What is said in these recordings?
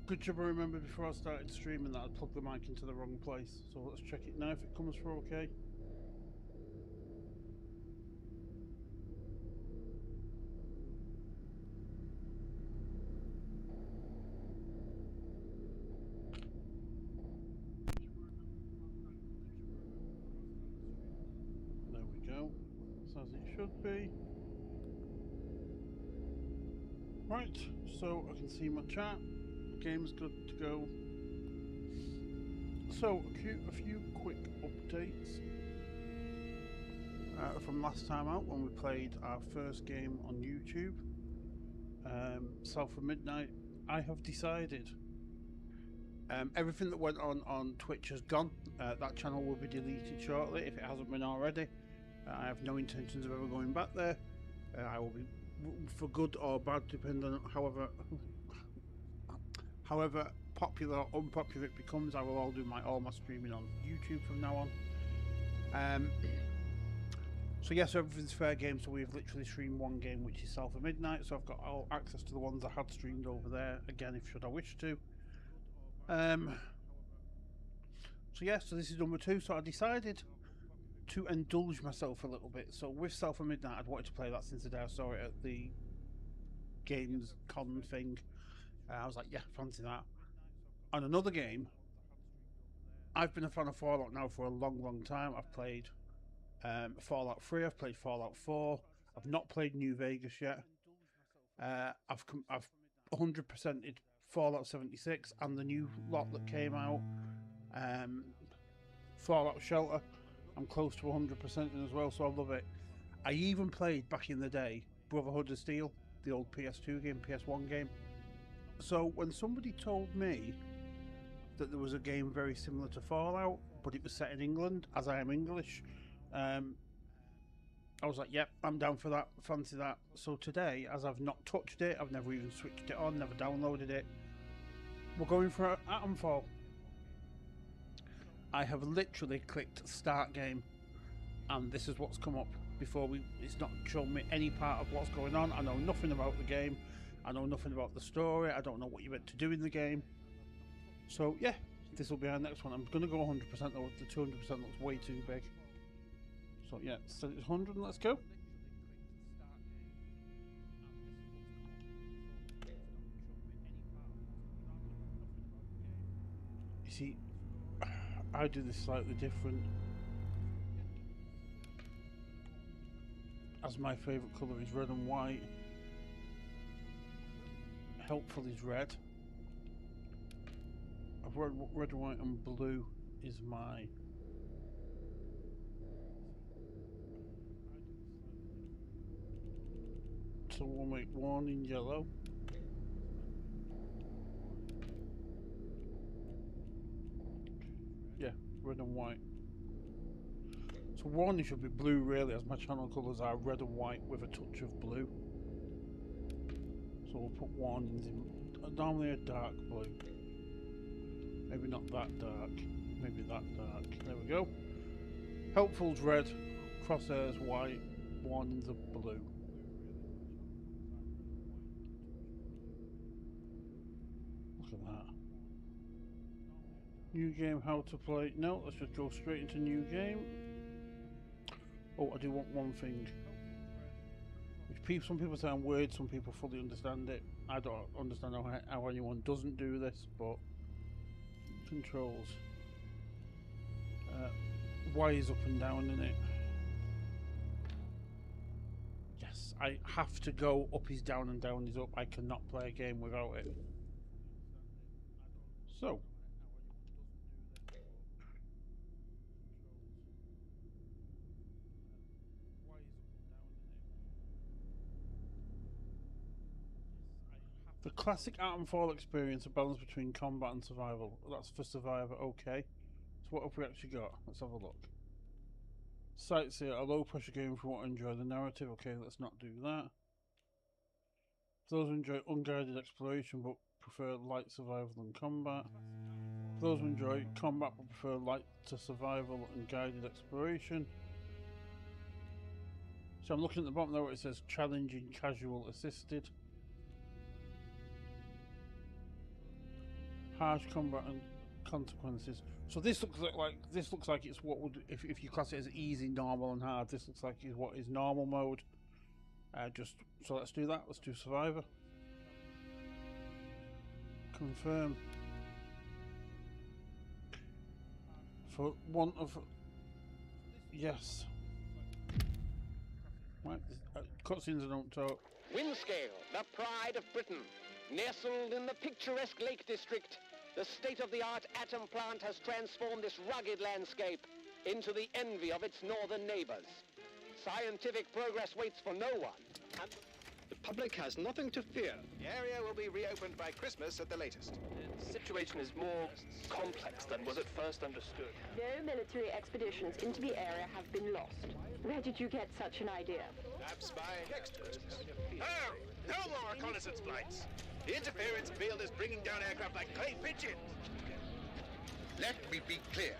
Good job I remembered before I started streaming that I'd plugged the mic into the wrong place. So let's check it now if it comes through okay. There we go. It's as it should be. Right, so I can see my chat. Game's good to go. So, a few quick updates from last time out when we played our first game on YouTube, South of Midnight. I have decided everything that went on Twitch has gone. That channel will be deleted shortly if it hasn't been already. I have no intentions of ever going back there. I will be, for good or bad, depending on however popular or unpopular it becomes, I will all do all my streaming on YouTube from now on. So yes, everything's fair game. So we've literally streamed one game, which is South of Midnight. So I've got all access to the ones I had streamed over there again, if should I wish to. So yeah, so this is number 2. So I decided to indulge myself a little bit. So with South of Midnight, I'd wanted to play that since the day I saw it at the Games Con thing. I was like, yeah, fancy that. On another game, I've been a fan of Fallout now for a long time. I've played Fallout 3, I've played Fallout 4. I've not played New Vegas yet. I've 100%ed Fallout 76 and the new lot that came out, Fallout Shelter. I'm close to 100%ing as well, so I love it. I even played back in the day Brotherhood of Steel, the old PS2 game, PS1 game. So when somebody told me that there was a game very similar to Fallout, but it was set in England, as I am English, I was like, yep, I'm down for that, fancy that. So today, as I've not touched it, I've never even switched it on, never downloaded it, we're going for Atomfall. I have literally clicked start game, and this is what's come up before it's not shown me any part of what's going on. I know nothing about the game, I know nothing about the story, I don't know what you're meant to do in the game. So yeah, this will be our next one. I'm going to go 100% though, the 200% looks way too big. So yeah, set it 100 and let's go. You see, I do this slightly different. As my favourite colour is red and white, helpful is red. Red, white and blue is my... So we'll make one in yellow. Yeah, red and white. So one should be blue really, as my channel colours are red and white with a touch of blue. So we'll put warnings in normally a dark blue. Maybe not that dark, maybe that dark. There we go. Helpful's red, crosshairs white, warnings are blue. Look at that. New game, how to play. No, let's just go straight into new game. Oh, I do want one thing. Some people say I'm weird, some people fully understand it. I don't understand how anyone doesn't do this, but... Controls. Y is up and down in it. Yes, I have to go up is down and down is up. I cannot play a game without it. So. The classic Atomfall experience, a balance between combat and survival. That's for Survivor, okay. So what have we actually got? Let's have a look. Sightseer, a low pressure game for what enjoy the narrative. Okay, let's not do that. For those who enjoy unguided exploration but prefer light survival and combat. For those who enjoy combat but prefer light to survival and guided exploration. So I'm looking at the bottom there where it says challenging casual assisted. harsh combat and consequences. So this looks like it's what would if you class it as easy, normal, and hard. This looks like is what is normal mode. So let's do that. Let's do survivor. Confirm. For want of yes. Right, cutscenes I don't talk. Windscale, the pride of Britain. Nestled in the picturesque Lake District, the state-of-the-art atom plant has transformed this rugged landscape into the envy of its northern neighbors. Scientific progress waits for no one, and the public has nothing to fear. The area will be reopened by Christmas at the latest. The situation is more complex than was at first understood. No military expeditions into the area have been lost. Where did you get such an idea? Perhaps by next Christmas. Oh, no more reconnaissance flights. The interference field is bringing down aircraft like clay pigeons. Let me be clear.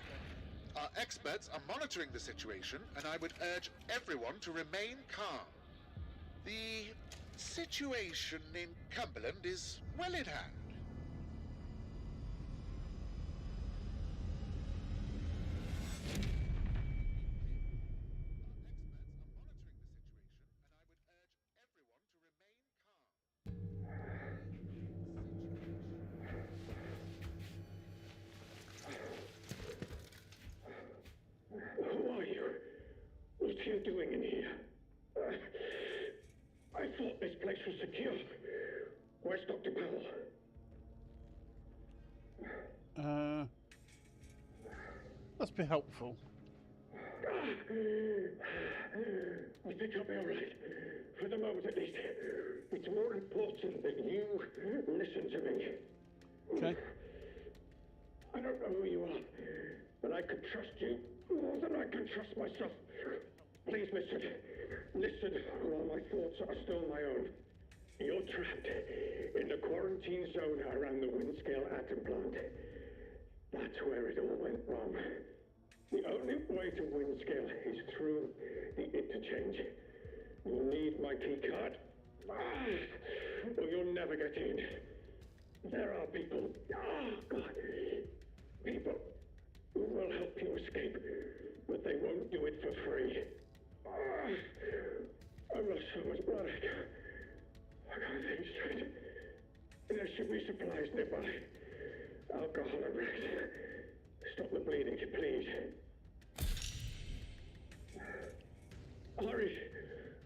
Our experts are monitoring the situation, and I would urge everyone to remain calm. The situation in Cumberland is well in hand. Who are you? What are you doing in here? I thought this place was secure. Where's Dr. Powell? Let's be helpful. I think I'll be all right. For the moment, at least. It's more important that you listen to me. Okay. I don't know who you are, but I can trust you more than I can trust myself. Please listen. Listen while my thoughts are still my own. You're trapped in the quarantine zone around the Windscale atom plant. That's where it all went wrong. The only way to Windscale is through the interchange. You'll need my key card, or you'll never get in. There are people, people who will help you escape, but they won't do it for free. I've lost so much blood. I can't think straight. There should be supplies nearby. Alcohol and rest. Stop the bleeding, please. Hurry,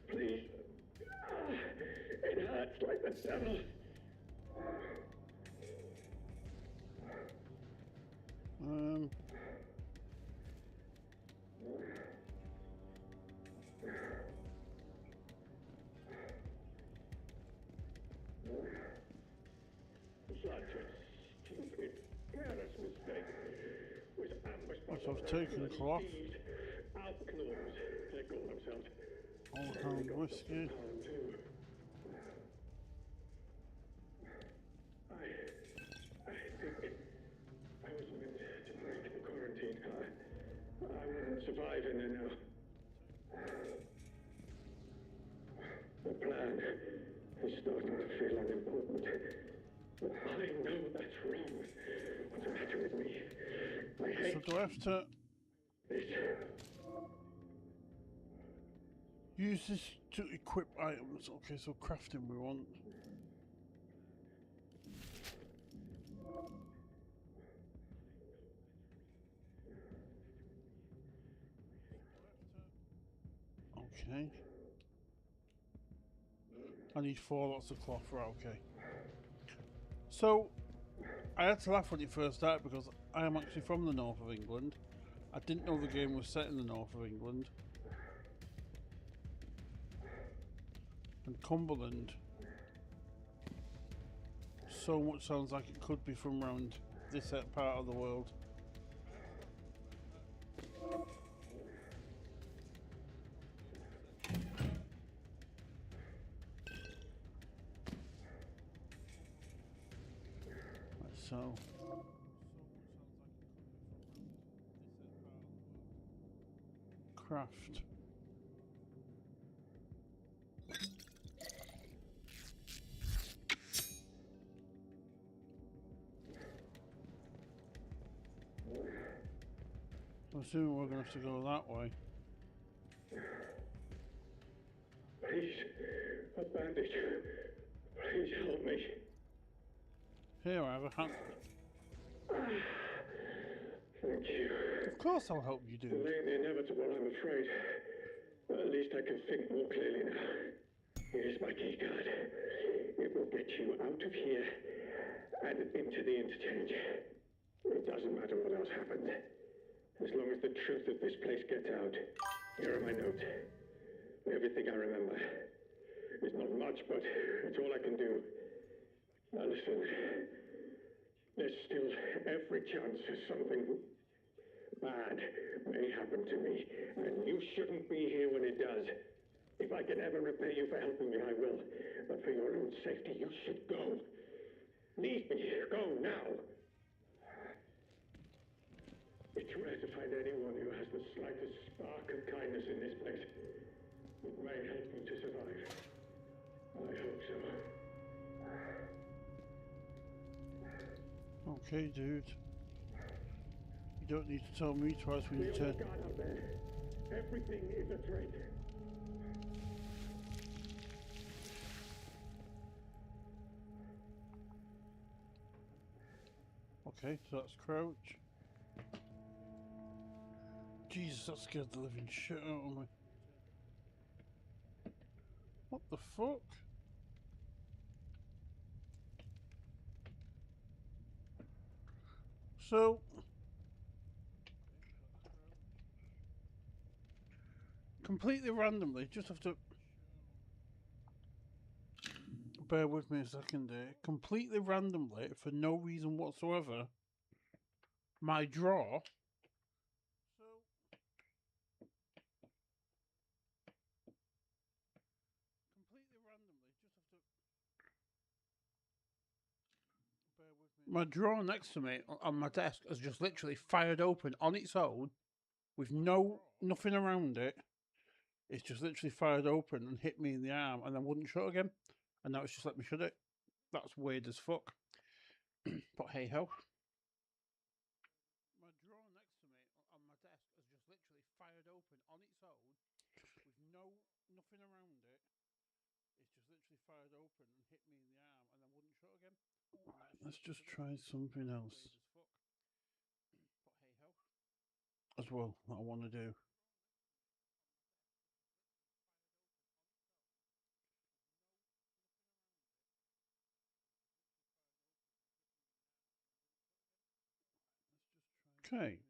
please. It hurts like the devil. Such a stupid, careless mistake. Was ambushed by I've taken cloth. Outlaws, they call themselves. Old Hound Whiskey. I think I was meant to break the quarantine. I wouldn't survive in there now. The plan is starting to feel unimportant. But I know that's wrong. What's the matter with me? I hate So do I have to this. use this to equip items? Okay, so crafting we want. Okay. I need 4 lots of cloth, right, okay. So, I had to laugh when it first started because I am actually from the north of England. I didn't know the game was set in the north of England. And Cumberland so much sounds like it could be from around this part of the world. So craft. I'm assuming we're going to have to go that way. Please, a bandage. Please help me. Here, I have a hand. Thank you. Of course I'll help you, dude. Delaying the inevitable, I'm afraid. But at least I can think more clearly now. Here's my key card. It will get you out of here and into the interchange. It doesn't matter what else happens. As long as the truth of this place gets out. Here are my notes. Everything I remember. It's not much, but it's all I can do. Now listen. There's still every chance something bad may happen to me, and you shouldn't be here when it does. If I can ever repay you for helping me, I will. But for your own safety, you should go. Leave me. Go now. It's rare to find anyone who has the slightest spark of kindness in this place. It may help you to survive. I hope so. Okay, dude. You don't need to tell me twice when you turn. God out there. Everything is a threat. Okay, so that's crouch. Jesus, that scared the living shit out of me. What the fuck? So, completely randomly, just have to bear with me a second there. Completely randomly, for no reason whatsoever, my draw. So, completely randomly, just have to bear with me. My drawer next to me on my desk has just literally fired open on its own, with nothing around it. It's just literally fired open and hit me in the arm, and then wouldn't shut again. And now it's just let me shut it. That's weird as fuck. But hey ho. My drawer next to me on my desk has just literally fired open on its own, with nothing around it. It's just literally fired open and hit me in the arm, and then wouldn't shut again. Let's just try something else. But hey ho. As well, that I want to do. Okay. As well, that I want to do.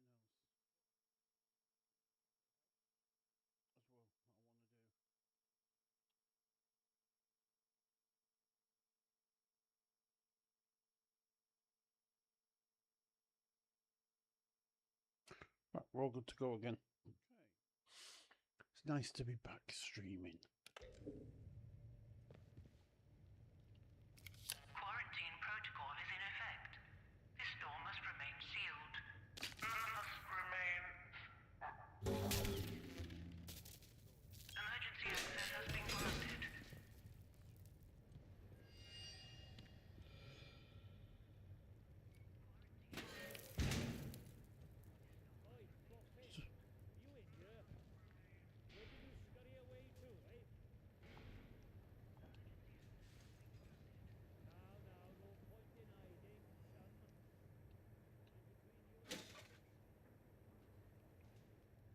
Right, we're all good to go again. Okay. It's nice to be back streaming. Quarantine protocol is in effect. This door must remain sealed. Emergency access has been granted.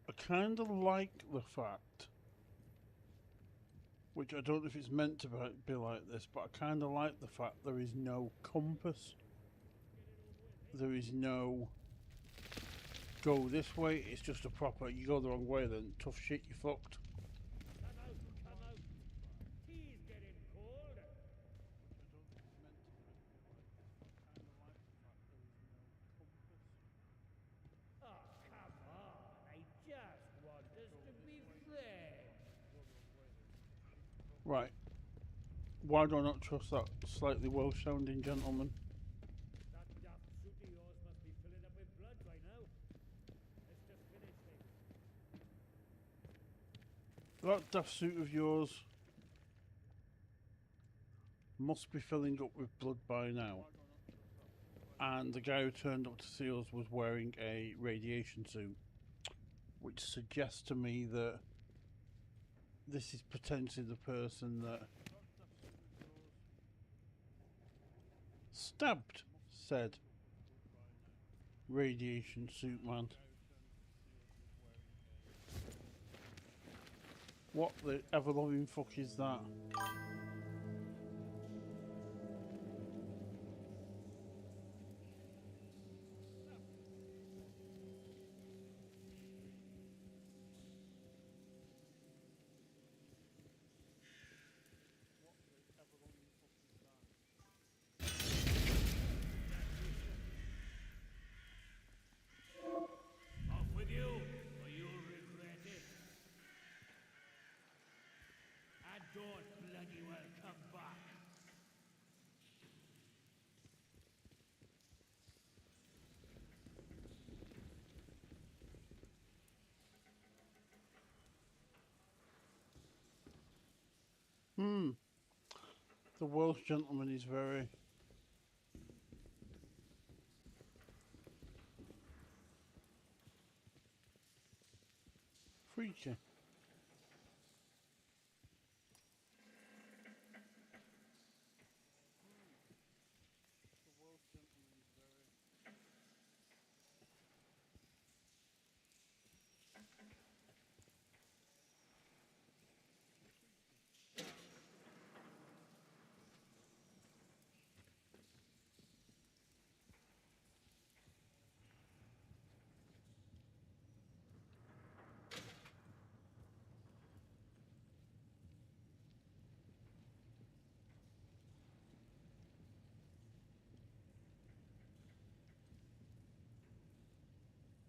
I kind of like the fact, which I don't know if it's meant to be like this, but I kind of like the fact there is no compass. There is no go this way. It's just a proper, you go the wrong way, then tough shit, you fucked. Come out. Tea's getting cold. Oh, come on. I just want us to be friends. Right. Why do I not trust that slightly Welsh-sounding gentleman? That daft suit of yours must be filling up with blood by now. Let's just finish this. That daft suit of yours must be filling up with blood by now. And the guy who turned up to see us was wearing a radiation suit. which suggests to me that this is potentially the person that stabbed said radiation suit man. What the ever-loving fuck is that? Off with you, or you'll regret it. And don't bloody well come back. The Welsh gentleman is very freaky.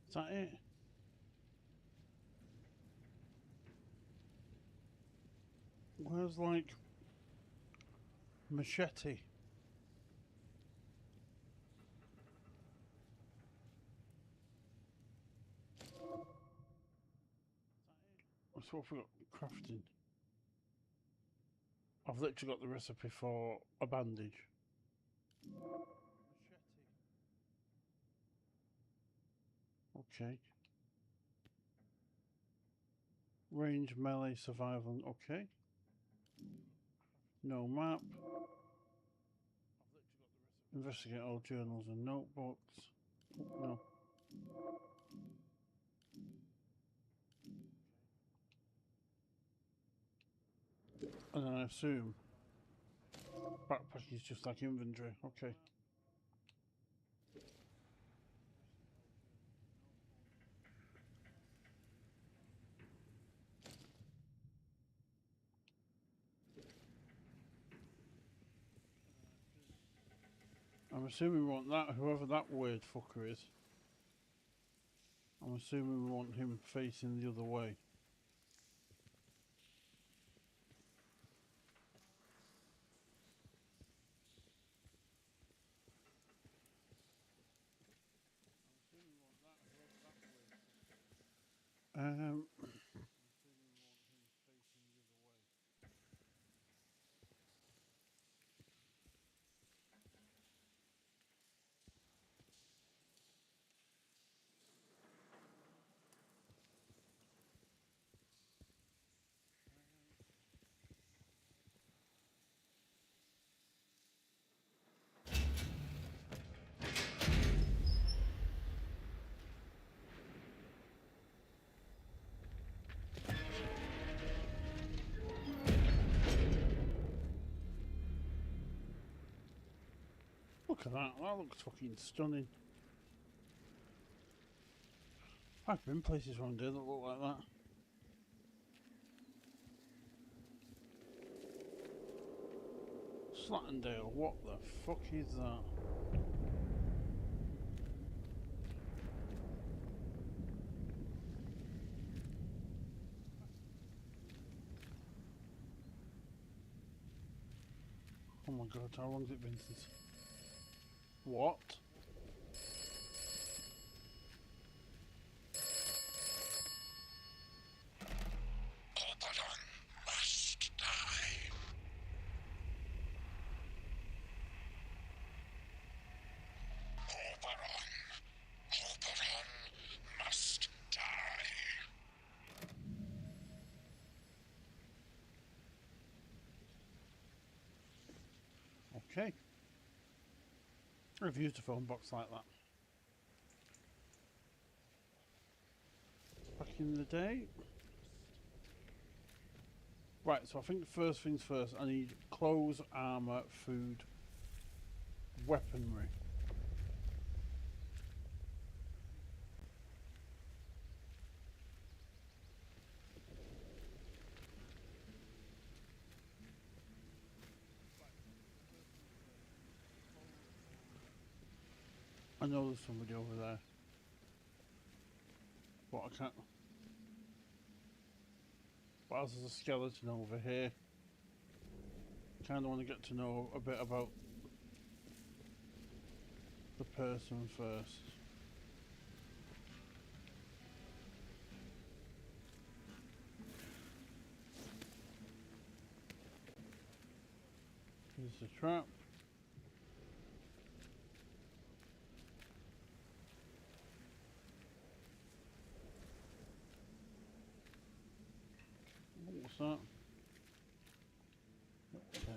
Is that it? Where's like machete? That's what we got crafting. I've literally got the recipe for a bandage. Okay. Range, melee, survival. Okay. No map. Investigate all journals and notebooks. No. And then I assume backpack is just like inventory. Okay. I'm assuming we want that, whoever that weird fucker is. I'm assuming we want him facing the other way. Um, look at that. That looks fucking stunning. I've been places around here that look like that. Slattendale, what the fuck is that? Oh my god, how long's it been since... What? Oberon must die. Oberon must die. Okay. I've used a phone box like that back in the day. Right, so I think first things first, I need clothes, armour, food, weaponry. I know there's somebody over there, but I can't. But as there's a skeleton over here, kind of want to get to know a bit about the person first. Here's the trap. What's that? Take that.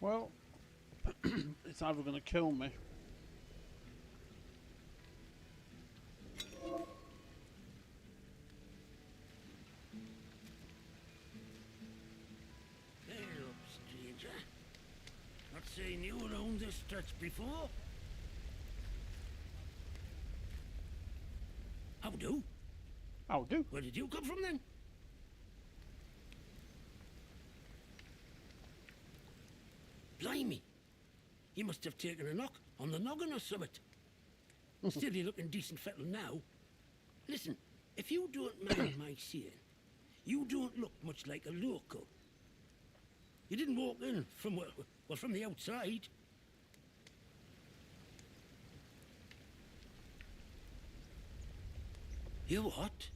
Well, it's either going to kill me Hey up, stranger. Not saying you were on this stretch before. How do? I'll do. Where did you come from then? Blimey. You must have taken a knock on the noggin or something. Still, you're looking decent fettle now. Listen, if you don't mind my saying, you don't look much like a local. You didn't walk in from, well, from the outside. You what?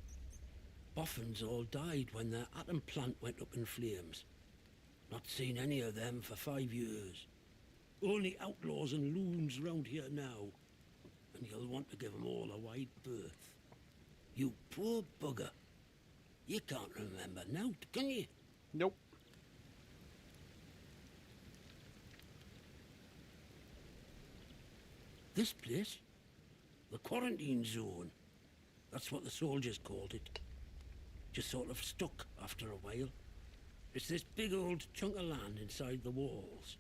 Boffins all died when their atom plant went up in flames. Not seen any of them for 5 years. Only outlaws and loons round here now. And you'll want to give them all a wide berth. You poor bugger. You can't remember now, can you? Nope. This place? The quarantine zone. That's what the soldiers called it. Just sort of stuck after a while. It's this big old chunk of land inside the walls.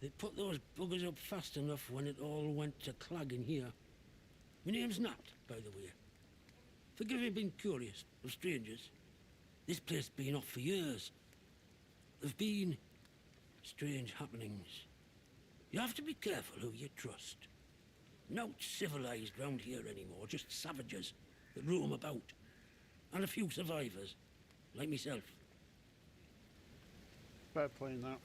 They put those buggers up fast enough when it all went to clag in here. My name's Nat, by the way. Forgive me being curious of strangers. This place been off for years. There've been strange happenings. You have to be careful who you trust. Not civilized round here anymore, just savages that roam about. And a few survivors, like myself. Fair playing that.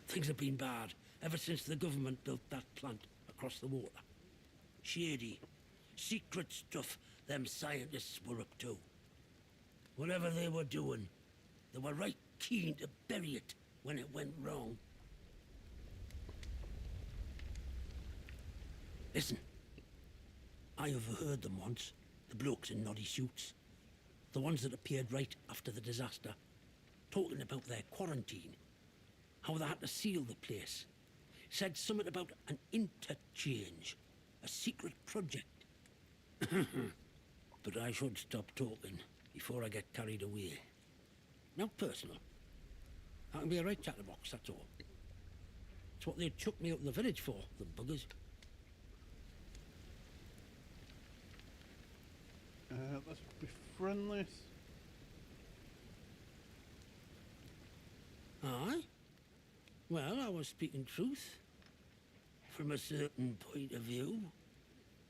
Things have been bad ever since the government built that plant across the water. Shady, secret stuff them scientists were up to. Whatever they were doing, they were right keen to bury it when it went wrong. Listen, I overheard them once, the blokes in noddy suits. The ones that appeared right after the disaster, talking about their quarantine. How they had to seal the place. Said something about an interchange, a secret project. But I should stop talking before I get carried away. Not personal. I can be a right chatterbox, that's all. It's what they chucked me up the village for, the buggers. Let's befriend this. Aye? Well, I was speaking truth. From a certain point of view.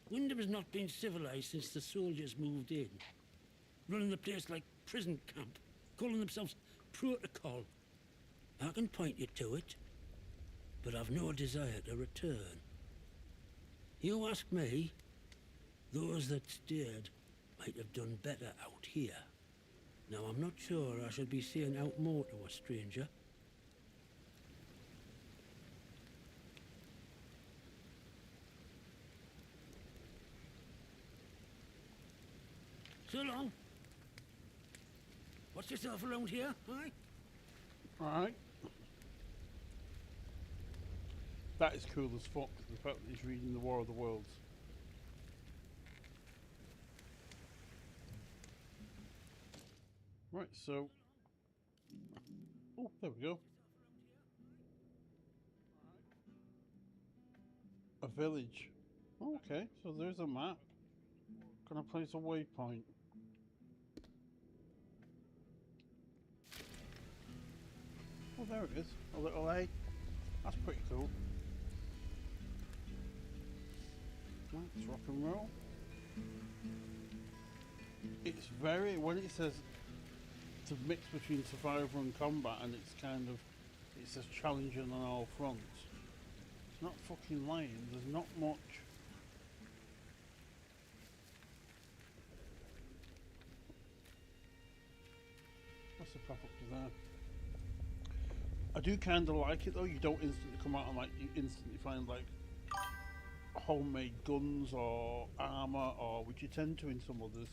Wyndham's not been civilized since the soldiers moved in. Running the place like prison camp. Calling themselves protocol. I can point you to it. But I've no desire to return. You ask me, those that stayed might have done better out here. Now, I'm not sure I should be saying out more to a stranger. So long. What's yourself around here, aye? Alright. That is cool as fuck, the fact that he's reading the War of the Worlds. Right, so... Oh, there we go. A village. Okay, so there's a map. Can I place a waypoint? Oh, there it is. A little A. That's pretty cool. Let's rock and roll. It's very, when it says to mix between survival and combat, and it's kind of, it says challenging on all fronts. It's not fucking lying, there's not much. What's the pop up to there? I do kind of like it though, you don't instantly come out and like, you instantly find like homemade guns or armour, or which you tend to in some others.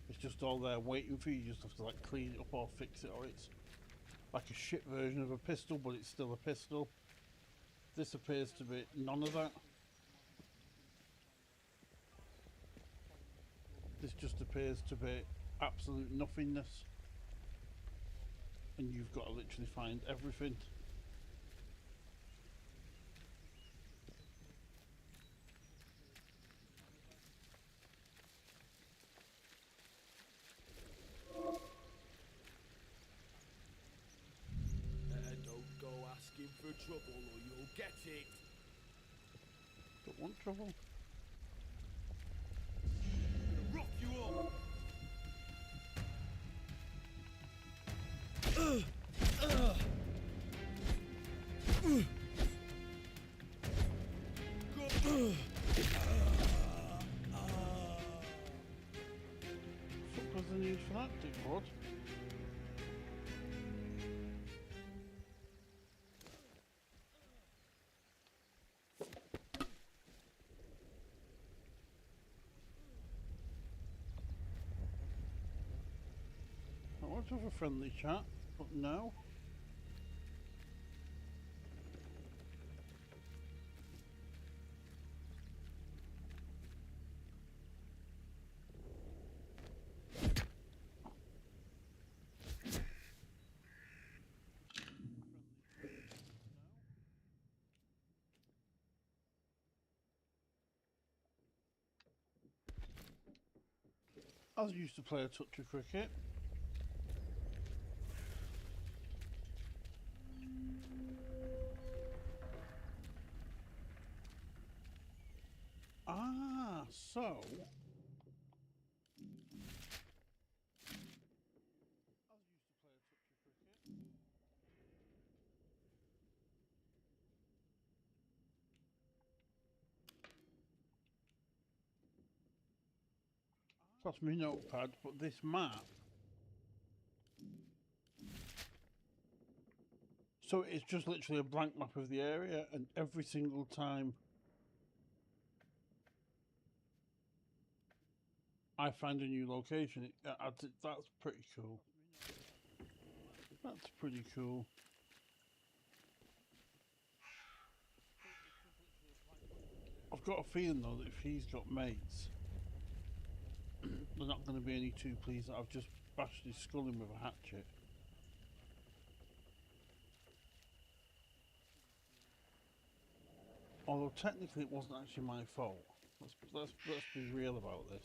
It's just all there waiting for you, you just have to like clean it up or fix it, or it's like a shit version of a pistol, but it's still a pistol. This appears to be none of that. This just appears to be absolute nothingness. And you've got to literally find everything. Don't go asking for trouble or you'll get it. Don't want trouble. I'm gonna rock you up. What was the need for that, dickbot? I want to have a friendly chat, but no. I used to play a touch of cricket. Ah, so... That's my notepad, but this map... So it's just literally a blank map of the area, and every single time I find a new location, that's pretty cool. That's pretty cool. I've got a feeling though that if he's got mates, they're not going to be any too pleased that I've just bashed his skull in with a hatchet. Although technically it wasn't actually my fault. Let's be real about this.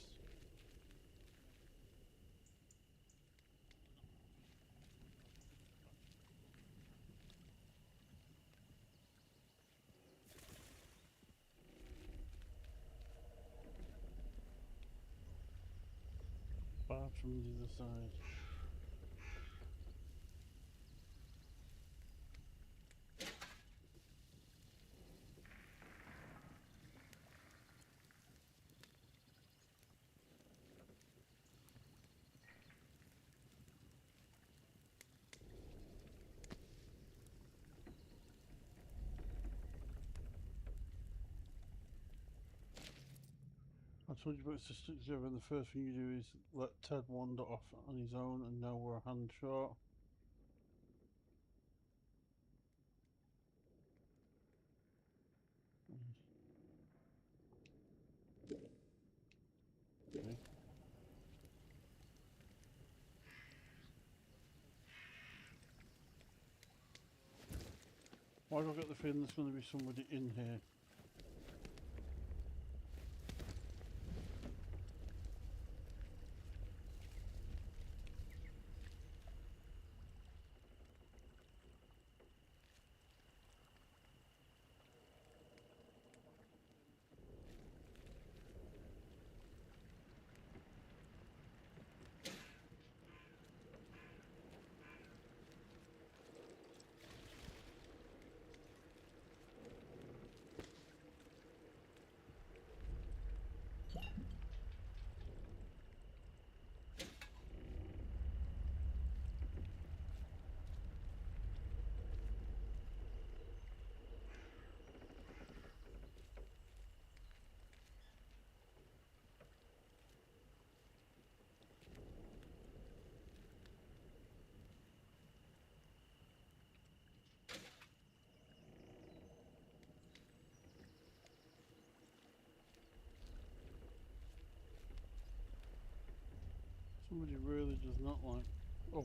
Bad from the other side. I told you about to stick together, and the first thing you do is let Ted wander off on his own, and now we're a hand short. Okay. Why do I get the feeling there's going to be somebody in here? Somebody really does not like... Oh.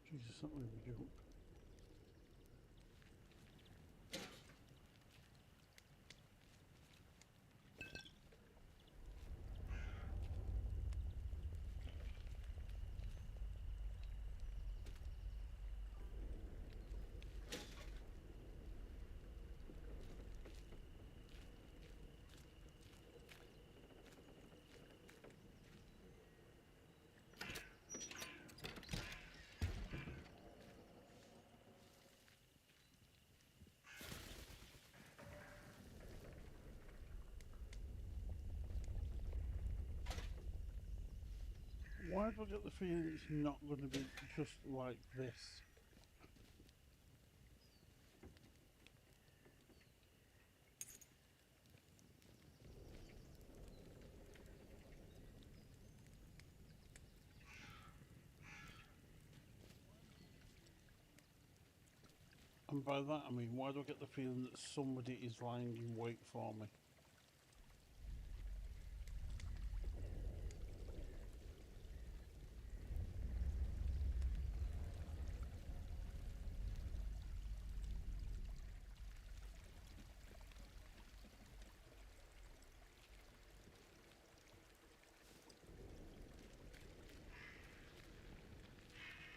Jesus, that made me jump. Why do I get the feeling it's not going to be just like this? And by that I mean, why do I get the feeling that somebody is lying in wait for me?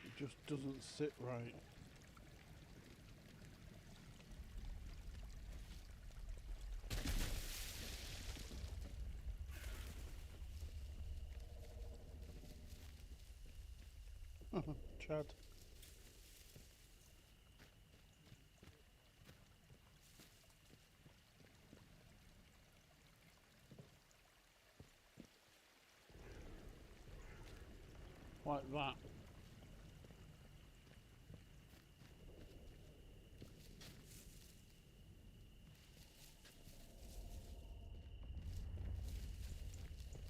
It just doesn't sit right. Chad. Like that.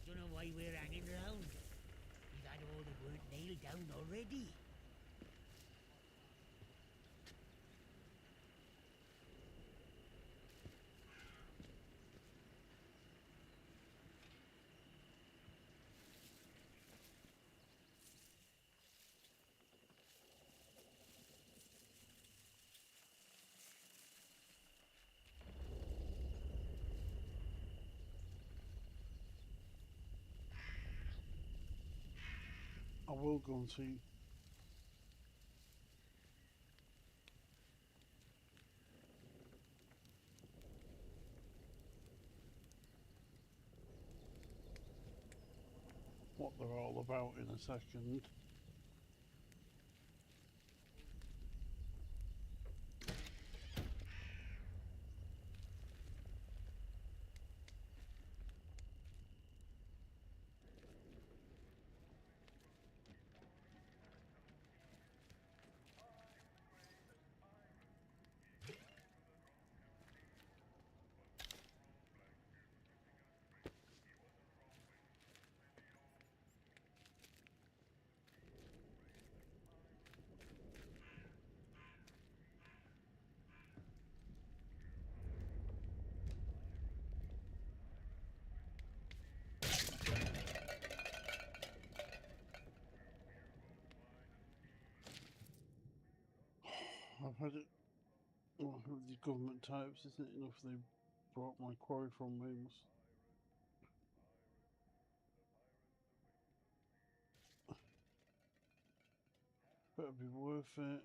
Don't know why we're hanging around. We've had all the work nailed down already. I will go and see. What they're all about in a second. had it. Well, with the government types, isn't it enough they brought my quarry from Wales? Better be worth it.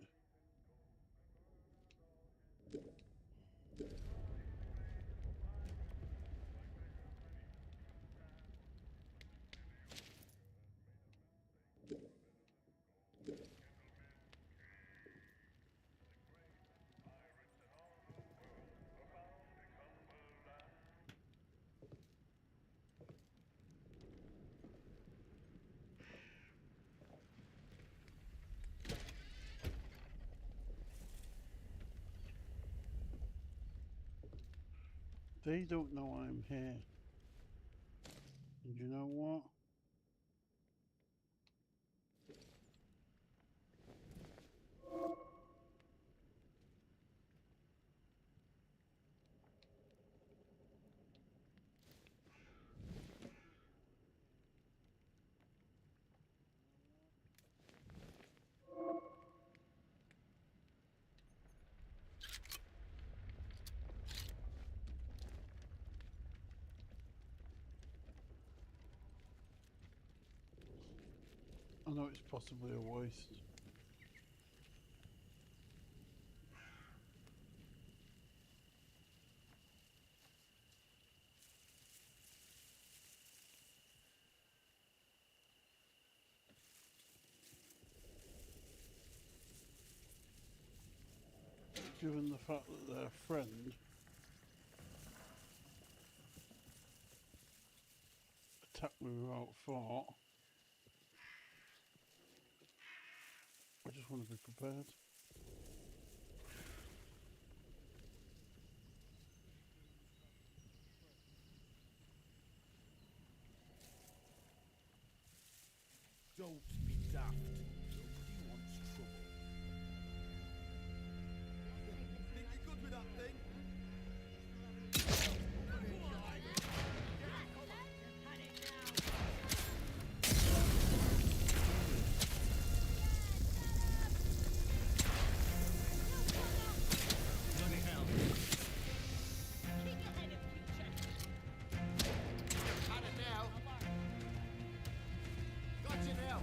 They don't know I'm here. And you know what? I know it's possibly a waste. Given the fact that their friend attacked me without thought, I just want to be prepared. Don't be daft. Nobody wants trouble. Think you're good with that thing? Bloody hell. Keep your head up, you chap. Had it now. Got you now.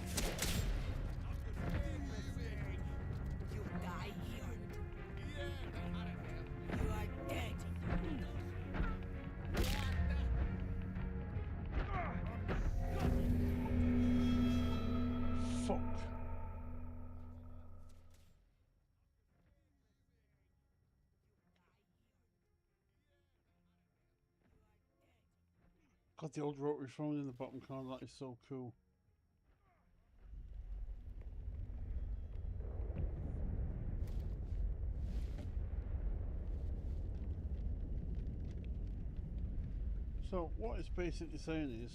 You die here. Yeah. You are dead. Fuck. Got the old rotary phone in the bottom corner, that is so cool. So what it's basically saying is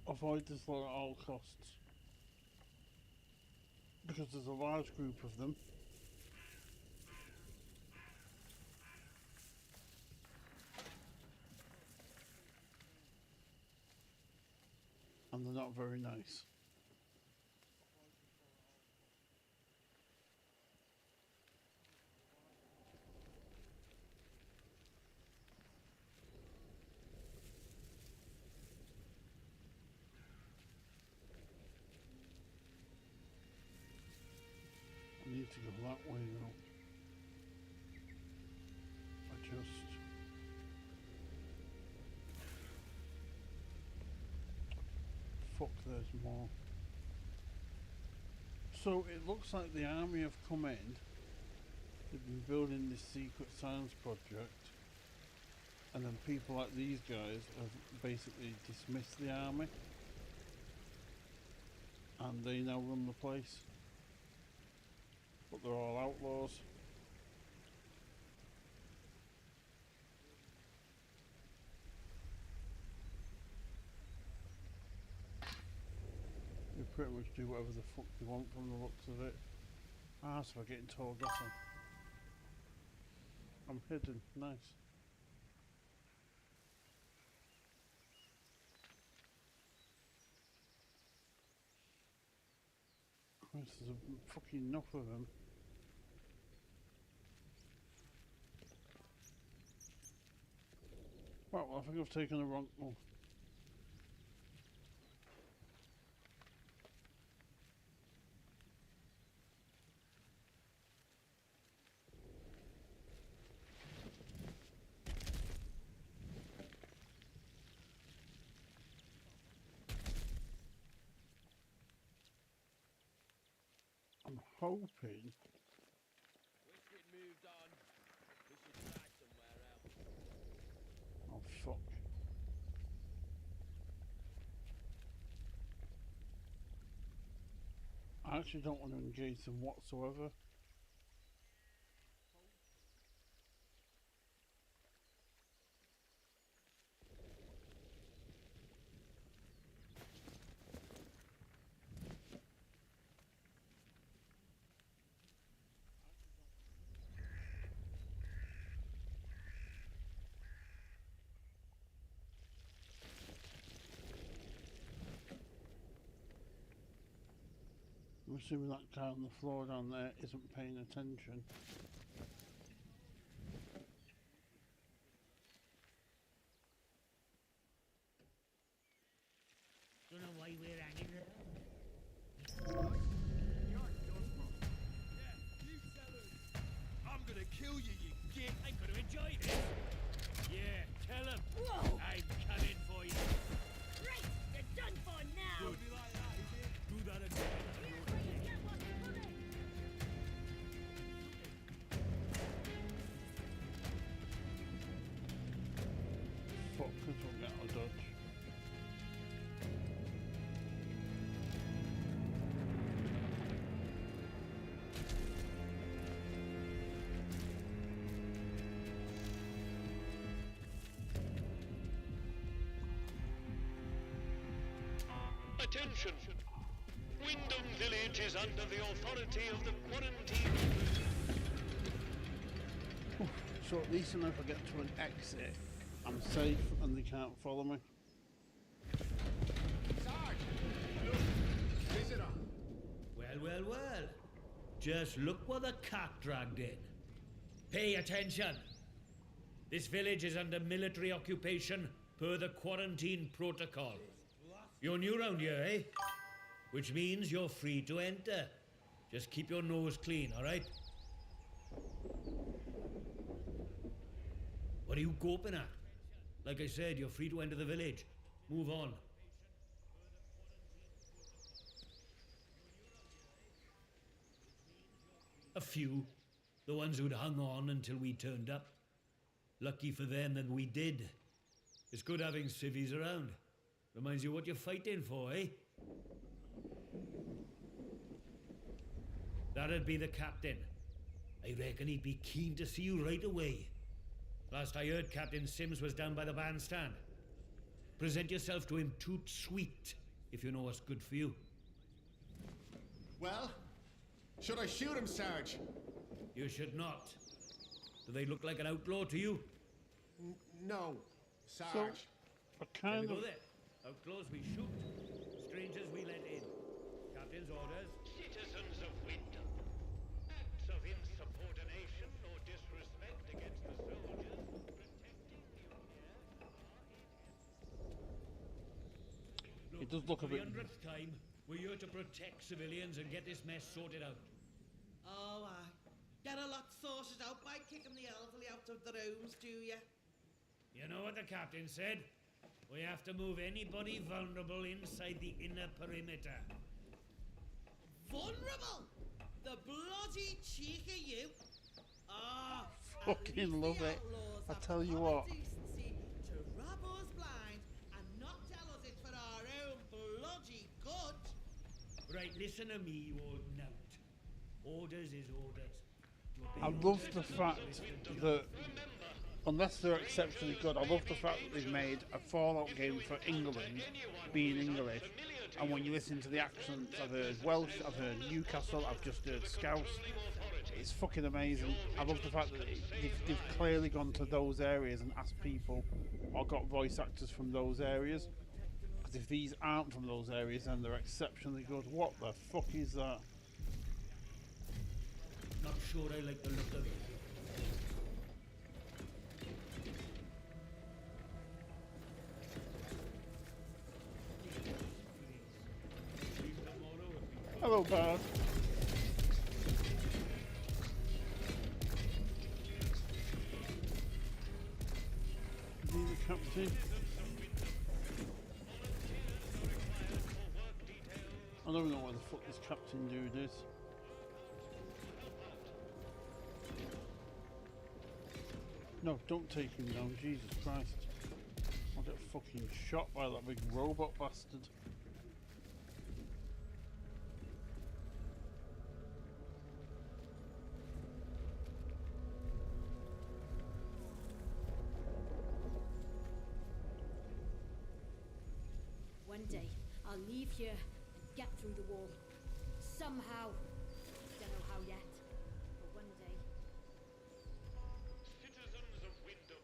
avoid this lot at all costs, because there's a large group of them. And they're not very nice. I need to go that way though. Fuck, there's more. So it looks like the army have come in. They've been building this secret science project, and then people like these guys have basically dismissed the army, and they now run the place. But they're all outlaws. They pretty much do whatever the fuck they want from the looks of it. Ah, so I'm getting tall gas on. I'm hidden, nice. There's fucking enough of them. Well, I think I've taken the wrong... Oh. I'm hoping... Oh, fuck. I actually don't want to engage them whatsoever. I'm assuming that guy on the floor down there isn't paying attention. Don't know why we're hanging around. I'm gonna kill you, you git! I'm gonna enjoy this. Yeah, tell him. Whoa! I'm coming for you. Right, you're done for now! Good. Like that, is it? Do that again. Here's where you get what's coming! Fuck, this will get out of dodge. Attention! Wyndham Village is under the authority of the quarantine. So at least if I get to an exit, I'm safe and they can't follow me. Sarge! Look! Visitor! Well. Just look what the cat dragged in. Pay attention. This village is under military occupation per the quarantine protocol. You're new round here, eh? Which means you're free to enter. Just keep your nose clean, all right? What are you gawping at? Like I said, you're free to enter the village. Move on. A few. The ones who'd hung on until we turned up. Lucky for them that we did. It's good having civvies around. Reminds you what you're fighting for, eh? That'd be the captain. I reckon he'd be keen to see you right away. Last I heard, Captain Sims was down by the bandstand. Present yourself to him toot sweet, if you know what's good for you. Well, should I shoot him, Sarge? You should not. Do they look like an outlaw to you? No, Sarge. So, I There we kind go of... then. Outlaws we shoot. Strangers we let in. Captain's orders. Citizens of Wyndham, acts of insubordination or disrespect against the soldiers protecting you here. It does look a For the bit... 100th time, we're here to protect civilians and get this mess sorted out. Oh, get a lot sorted out by kicking the elderly out of the rooms, do you? You know what the captain said? We have to move anybody vulnerable inside the inner perimeter. Vulnerable? The bloody cheek of you! Ah, Fucking love it. I tell you what. Decency to rob us blind and not tell us it's for our own bloody good. Right, listen to me, you old knout. Orders is orders. I love the fact that, unless they're exceptionally good, I love the fact that they've made a Fallout game for England being English. And when you listen to the accents, I've heard Welsh, I've heard Newcastle, I've just heard Scouse. It's fucking amazing. I love the fact that they've clearly gone to those areas and asked people or got voice actors from those areas. Because if these aren't from those areas, then they're exceptionally good. What the fuck is that? Not sure I like the look of it. Hello, Bard. Is he the captain? I don't know what the fuck this captain dude is. No, don't take him down, Jesus Christ. I'll get fucking shot by that big robot bastard. One day, I'll leave here and get through the wall. Somehow. Don't know how yet, but one day. Citizens of Wyndham,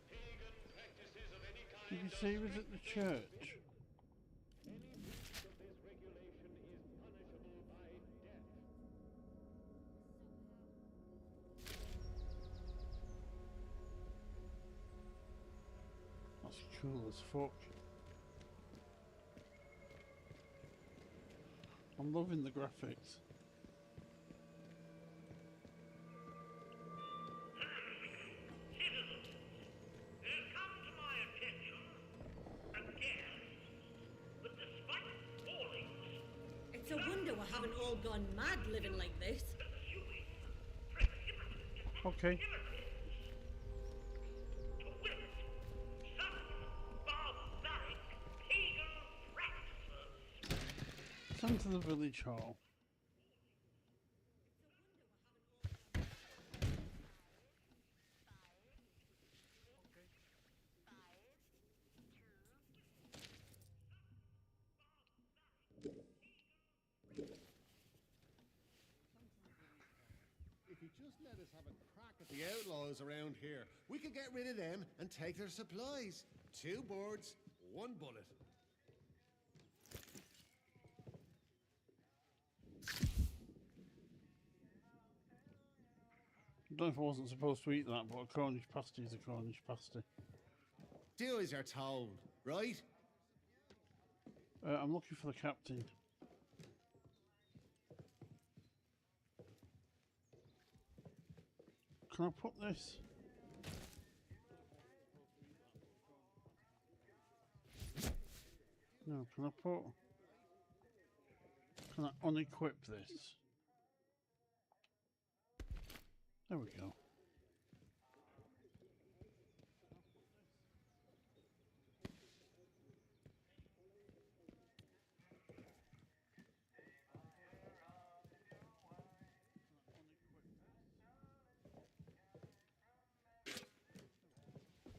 pagan practices of any kind. Did you say he was at the church? Any breach of this regulation is punishable by death. That's cool as fuck. I'm loving the graphics. There come to my attention a guest with despite warnings. It's a wonder we haven't all gone mad living like this. Okay. To wit, some barbaric pagan practices. Send to the village hall. If you just let us have a crack at the outlaws around here, we could get rid of them and take their supplies. 2 birds, 1 bullet. I don't know if I wasn't supposed to eat that, but a Cornish pasty is a Cornish pasty. Do as you're told, right? I'm looking for the captain. Can I put this? No, can I put... Can I unequip this? There we go.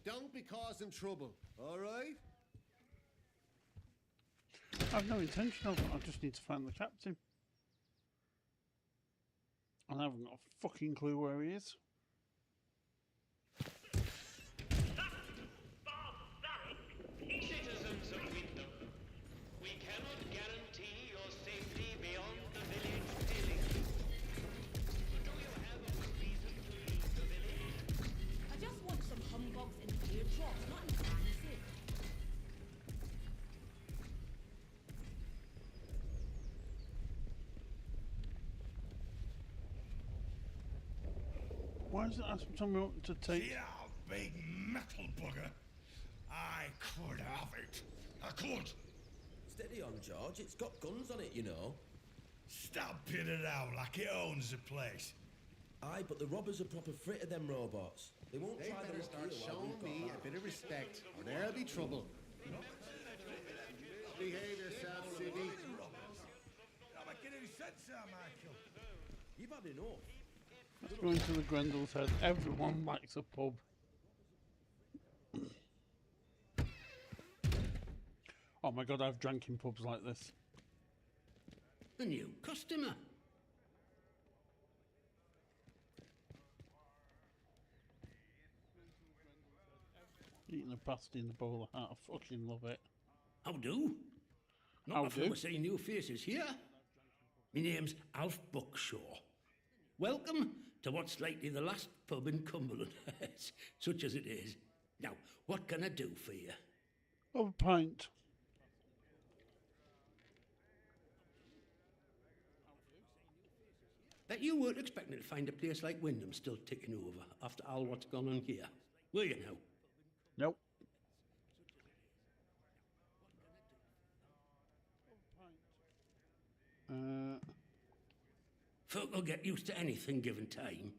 Don't be causing trouble, all right? I've no intention of it, I just need to find the captain. And I haven't got a fucking clue where he is. Citizens of Wyndham, we cannot guarantee your safety beyond the village paling. Do you have a good reason to leave the village? I just want some humbugs and eardrops, nothing fancy. Why does it ask me to take... See that big metal bugger? I could have it. I could. Steady on, George. It's got guns on it, you know. Stop pinning it out like it owns the place. Aye, but the robbers are proper frit of them robots. They won't They try better them start up here while showing we've got me that. a bit of respect, or there'll be trouble. Behave yourself, Sidney. Not making any sense now, Michael. You've had enough. Let's go into the Grendel's Head. Everyone likes a pub. Oh my god, I've drank in pubs like this. A new customer. Eating a pasty in the bowler hat. I fucking love it. How do? Not How often do? we see new faces here. My name's Alf Buckshaw. Welcome to what's likely the last pub in Cumberland, such as it is. Now, what can I do for you? Have a pint. Bet you weren't expecting to find a place like Wyndham still ticking over after all what's gone on here, were you now? Nope. Folk will get used to anything given time.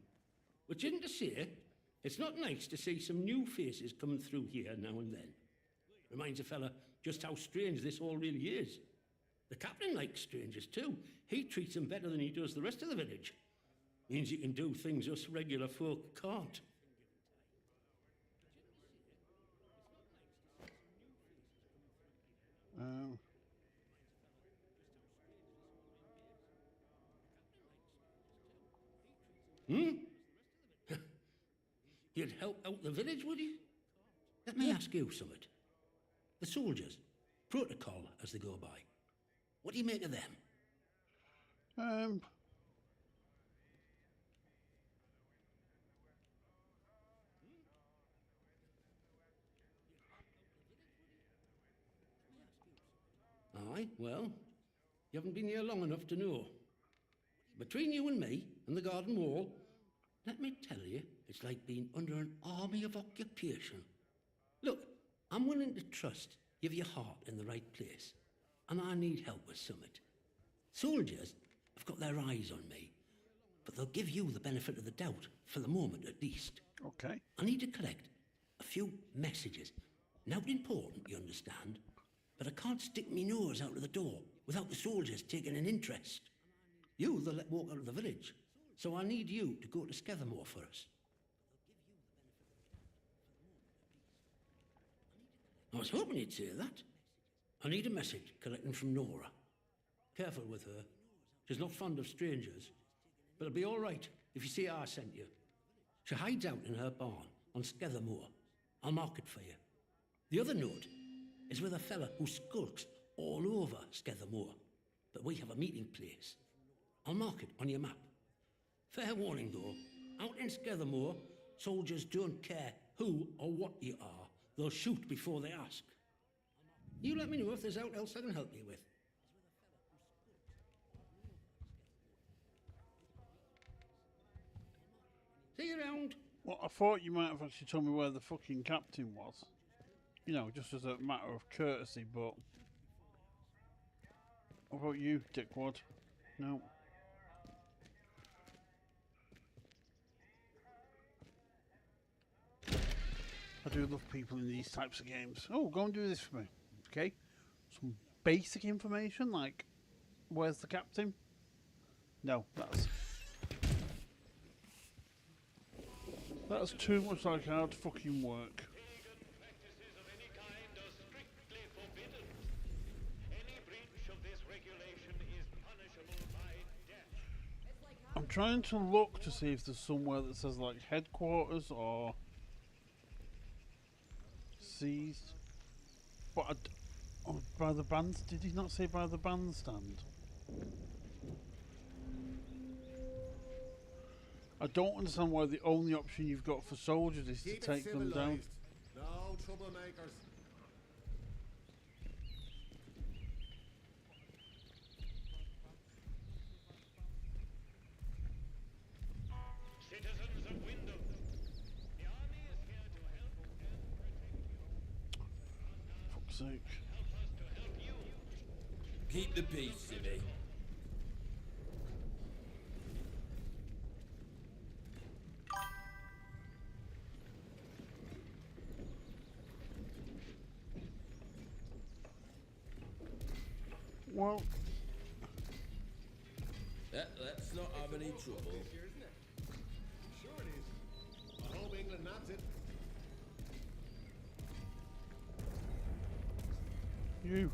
Which isn't to say, it's not nice to see some new faces coming through here now and then. Reminds a fella just how strange this all really is. The captain likes strangers too. He treats them better than he does the rest of the village. Means he can do things us regular folk can't. You'd help out the village, would you? Let me ask you something. The soldiers, protocol as they go by. What do you make of them? Aye, well, you haven't been here long enough to know. Between you and me and the garden wall, let me tell you, it's like being under an army of occupation. Look, I'm willing to trust you've your heart in the right place, and I need help with something. Soldiers have got their eyes on me, but they'll give you the benefit of the doubt, for the moment at least. Okay. I need to collect a few messages. Not important, you understand, but I can't stick me nose out of the door without the soldiers taking an interest. You, they'll let walk out of the village, so I need you to go to Skethermore for us. I was hoping you'd say that. I need a message collecting from Nora. Careful with her. She's not fond of strangers, but it'll be all right if you see I sent you. She hides out in her barn on Skethermore. I'll mark it for you. The other note is with a fella who skulks all over Skethermore, but we have a meeting place. I'll mark it on your map. Fair warning though, out in Skethermore, soldiers don't care who or what you are. They'll shoot before they ask. You let me know if there's aught else I can help you with. See you around. Well, I thought you might have actually told me where the fucking captain was. You know, just as a matter of courtesy, but... What about you, dickwad? No. I do love people in these types of games. Oh, go and do this for me. Okay? Some basic information, like... Where's the captain? No, that's too much like hard fucking work. I'm trying to look to see if there's somewhere that says like headquarters or seas. But oh, by the band, did he not say by the bandstand? I don't understand why the only option you've got for soldiers is to take them down. No troublemakers. Citizens of Wyndham, the army is here to help and protect you. Fuck's sake. Help us to help you. Keep the peace, Civvy. Well, Let's not have any trouble. Sure it is. I hope England nabbed it. you.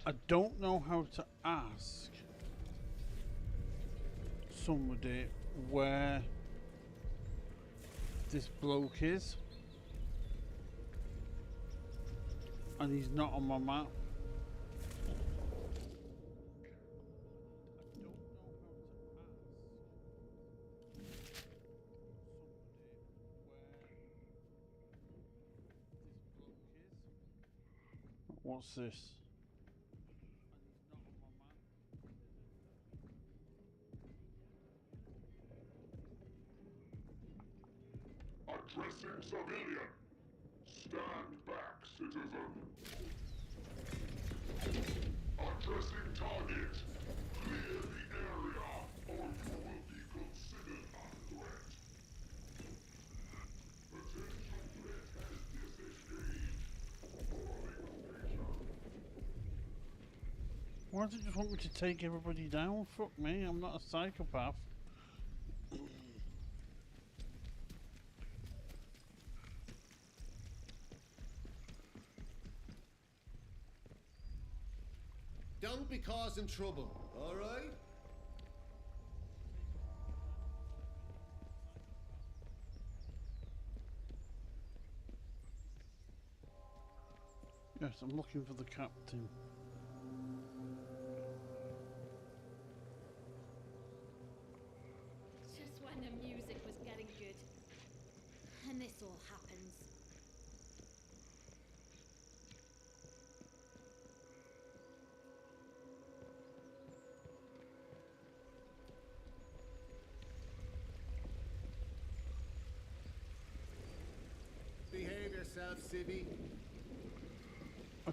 I don't know how to ask somebody where this bloke is, and he's not on my map. What's this? Addressing civilian. Stand back, citizen. Addressing target. Clear the area, or you will be considered a threat. Potential threat has disengaged. Why does it just want me to take everybody down? Fuck me, I'm not a psychopath. Don't be causing trouble, all right? Yes, I'm looking for the captain. Just when the music was getting good. And this all happens. Behave yourself, Civvy. The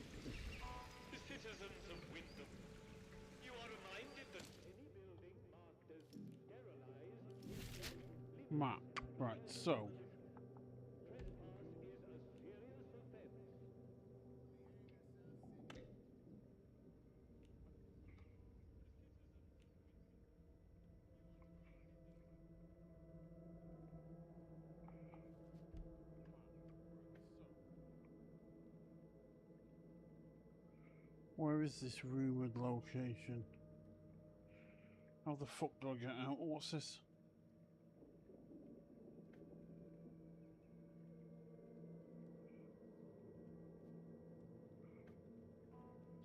citizens of Wyndham, you are reminded that any building marked as sterilized Map. Right, so. trespass is a serious offense. Where is this rumoured location? How the fuck do I get out? What's this?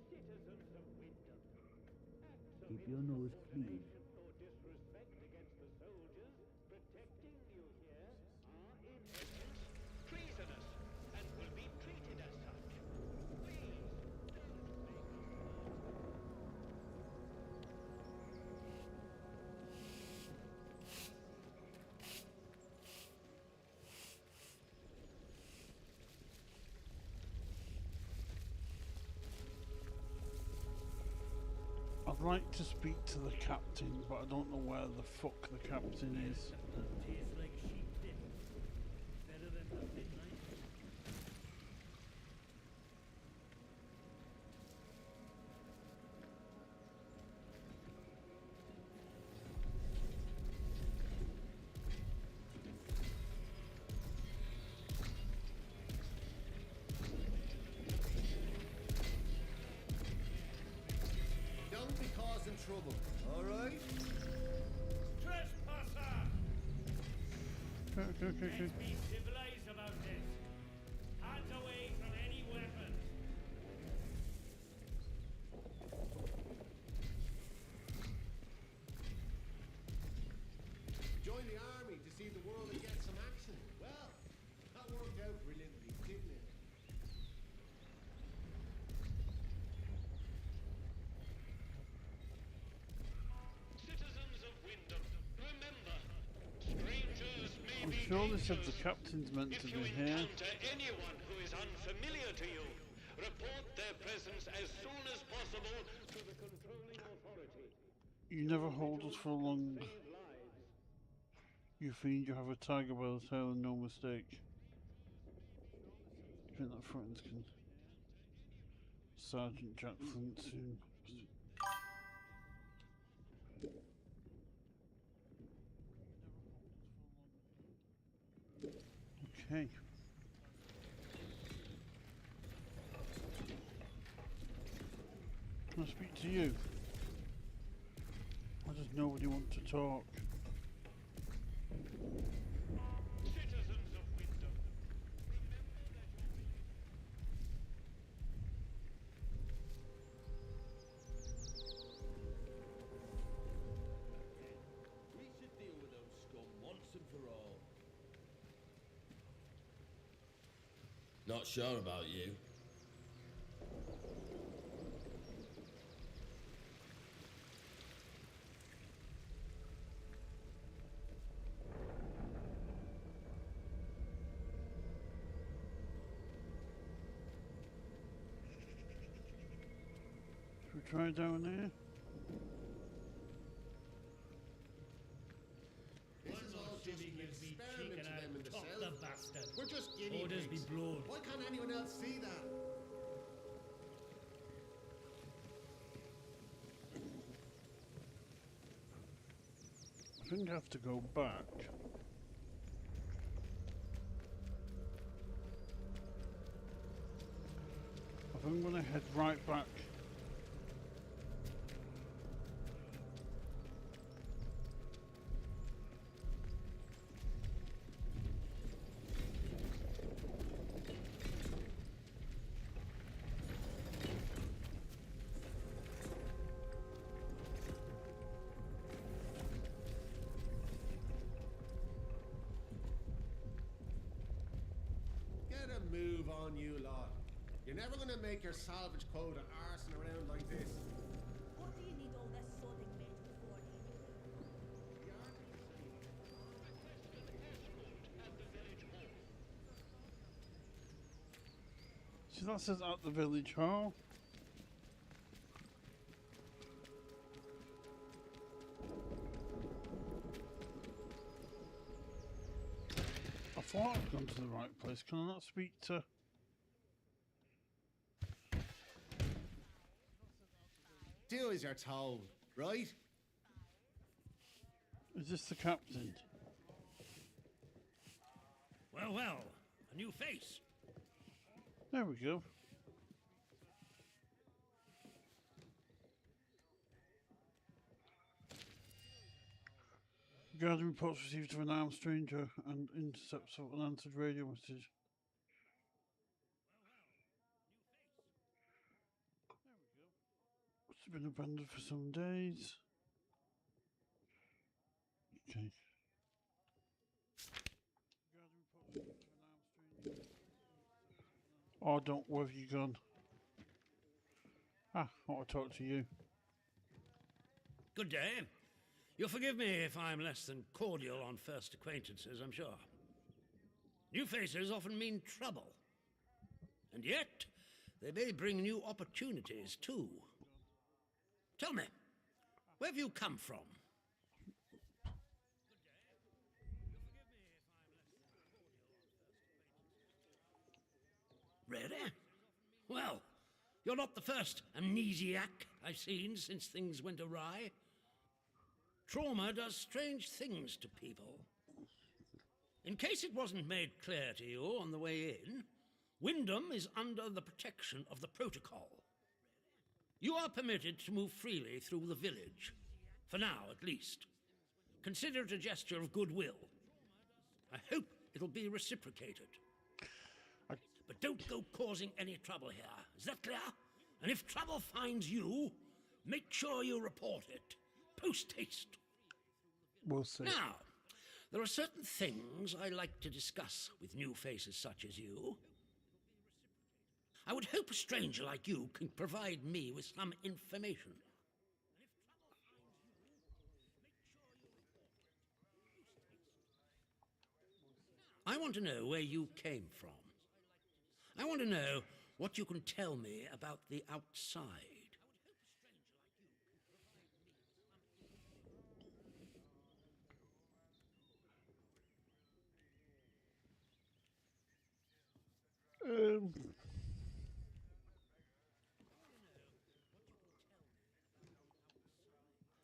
Citizens of Wyndham, acts of Keep your nose clean. insubordination or disrespect against the soldiers protecting you here are in essence treasonous and will be treated as such. Please don't make I'd like to speak to the captain, but I don't know where the fuck the captain is. Tastes like sheep dip. Better than the midnight. Don't be causing trouble, all right? Trespasser! Okay. Let's be civilized about this. Hands away from any weapons. Join the army to see the world and get some action. Well, that worked out brilliantly, didn't it? citizens of Wyndham, remember, strangers may I'm be sure they said the dangerous. captain's meant to If be you here. encounter anyone who is unfamiliar to you, report their presence as soon as possible to the controlling authority. You never hold us for long. Save lives. You fiend, you have a tiger by the tail and no mistake. You think that frightens Sergeant Jackson soon. Okay. Can I speak to you? Why does nobody want to talk? Not sure about you. Should we try down there? This is all just an experiment to them in the south. The bastard. We're just guinea Orders pigs. be blown. Why can't anyone else see that? I think I have to go back. I think I'm going to head right back. Get a move on, you lot. You're never going to make your salvage quota arsing around like this. What do you need all this sodding metal for, See, that says at the village hall. I thought I'd gone to the right place. Can I not speak to... Do as you're told, right? Is this the captain? Well, well, a new face. There we go. Guardian reports received of an armed stranger and intercepts of an answered radio message. It's been abandoned for some days. Okay. Oh, don't. Where have you gone? Ah, I want to talk to you. Good day. You'll forgive me if I'm less than cordial on first acquaintances, I'm sure. New faces often mean trouble. And yet, they may bring new opportunities, too. Tell me, where have you come from? Really? Well, you're not the first amnesiac I've seen since things went awry. Trauma does strange things to people. In case it wasn't made clear to you on the way in, Wyndham is under the protection of the protocol. You are permitted to move freely through the village, for now at least. Consider it a gesture of goodwill. I hope it'll be reciprocated. But don't go causing any trouble here, is that clear? And if trouble finds you, make sure you report it. Post haste. We'll see. Now, there are certain things I like to discuss with new faces such as you. I would hope a stranger like you can provide me with some information. I want to know where you came from. I want to know what you can tell me about the outside.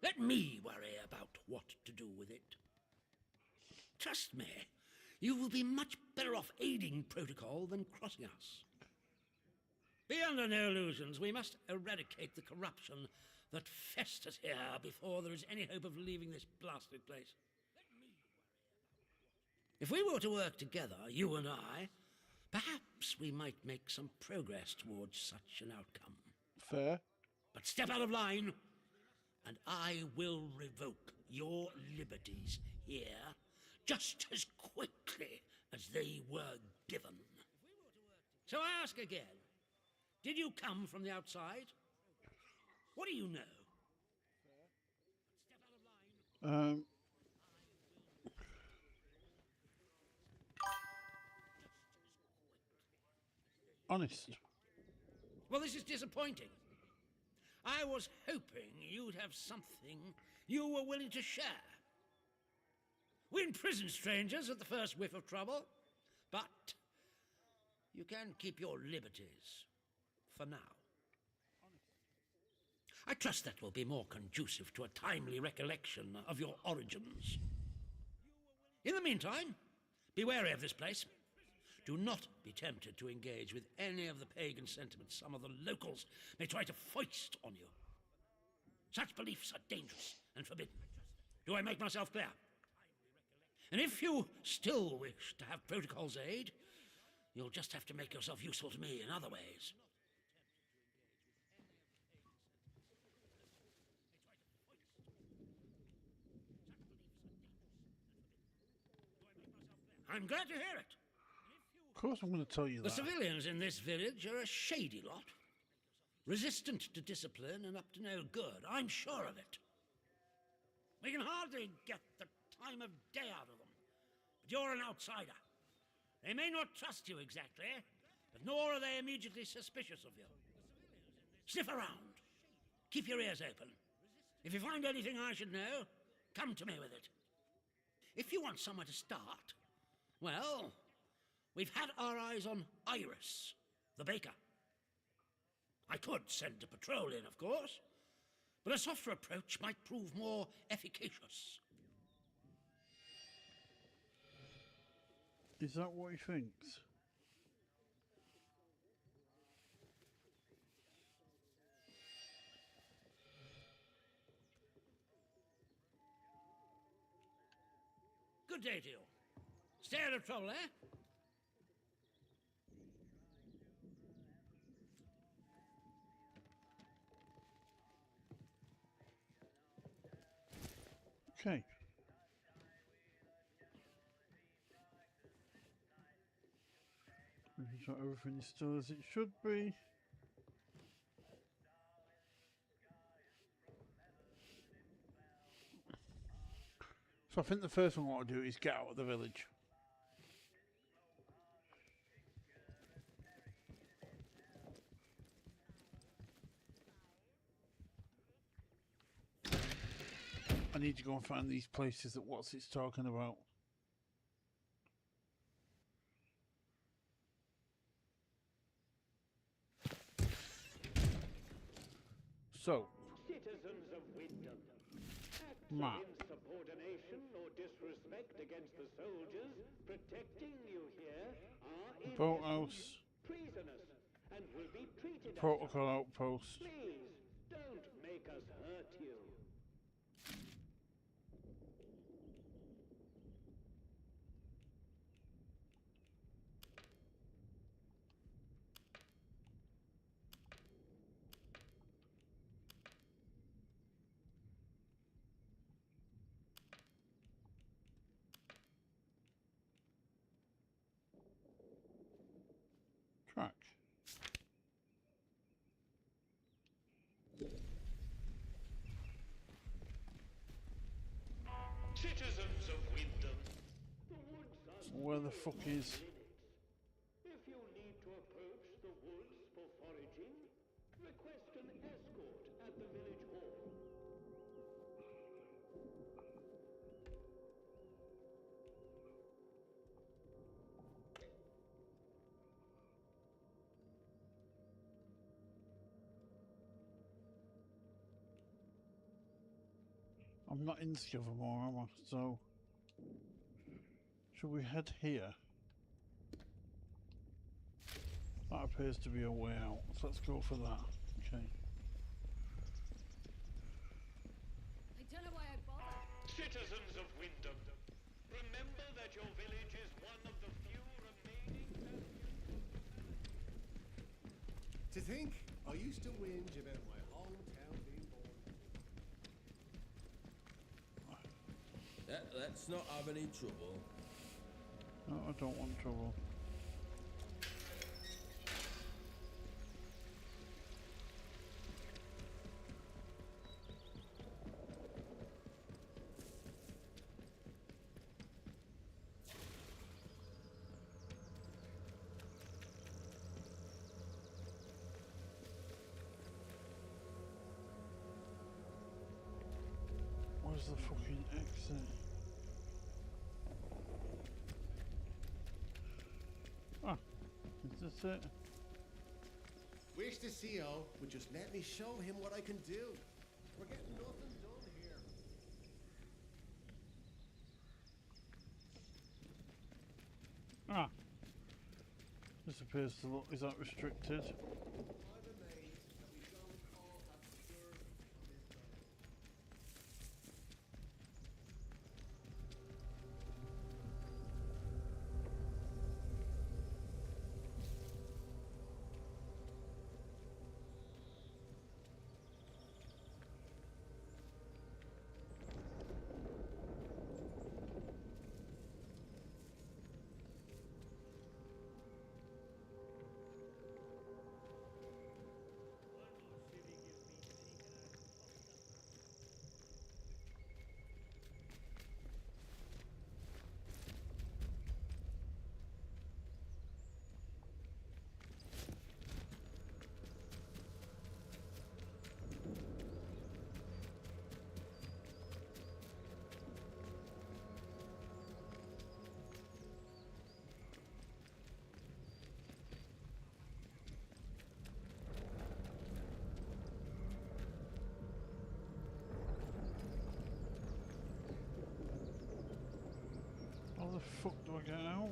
Let me worry about what to do with it. Trust me, you will be much better off aiding protocol than crossing us. Be under no illusions. We must eradicate the corruption that festers here before there is any hope of leaving this blasted place. If we were to work together, you and I, perhaps we might make some progress towards such an outcome. Fair. But step out of line, and I will revoke your liberties here just as quickly as they were given. So I ask again, did you come from the outside? What do you know? Honest. Well, this is disappointing. I was hoping you'd have something you were willing to share. We imprison strangers at the first whiff of trouble, but you can keep your liberties for now. I trust that will be more conducive to a timely recollection of your origins. In the meantime, be wary of this place. Do not be tempted to engage with any of the pagan sentiments some of the locals may try to foist on you. Such beliefs are dangerous and forbidden. Do I make myself clear? And if you still wish to have protocol's aid, you'll just have to make yourself useful to me in other ways. I'm glad to hear it. Of course I'm going to tell you The that. civilians in this village are a shady lot. Resistant to discipline and up to no good. I'm sure of it. We can hardly get the time of day out of them. But you're an outsider. They may not trust you exactly, but nor are they immediately suspicious of you. Sniff around. Keep your ears open. If you find anything I should know, come to me with it. If you want somewhere to start, well, we've had our eyes on Iris, the baker. I could send a patrol in, of course, but a softer approach might prove more efficacious. Is that what he thinks? Good day to you. Stay out of trouble, eh? Okay. Making sure everything is still as it should be. So I think the first thing I want to do is get out of the village. I need to go and find these places that what's it's talking about. So, Citizens of Wyndham, acts Map. of insubordination or disrespect against the soldiers protecting you here are in boathouse, essence treasonous and will be treated as protocol such. outpost. Please, don't make us hurt you. Track. Citizens of Wyndham, the woods are Where the fuck is? If you need to approach the woods for foraging, request an escort at the village hall. I'm not in Scivermore, am I? So, should we head here? That appears to be a way out, so let's go for that. Okay. I don't know why I bothered. Citizens of Wyndham, remember that your village is one of the few remaining To think, I used to whinge about my hometown being born. Let's not have any trouble. No, I don't want trouble. Where's the fucking exit? Ah, is this it? Wish the CO would just let me show him what I can do. We're getting nothing done here. Ah. This appears to look, is that restricted? How the fuck do I get out?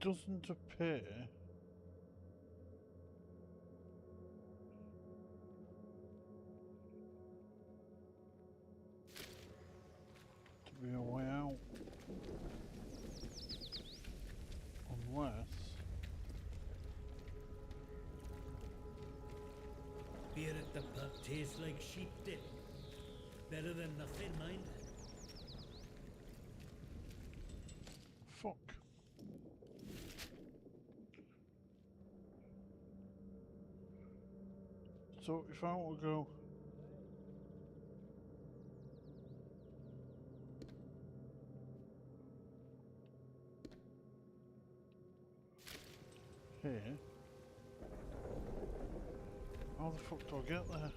It doesn't appear to be a way out. Unless... Beer at the pub tastes like sheep dip. Better than nothing, mind. Fuck. So if I want to go... here... How the fuck do I get there?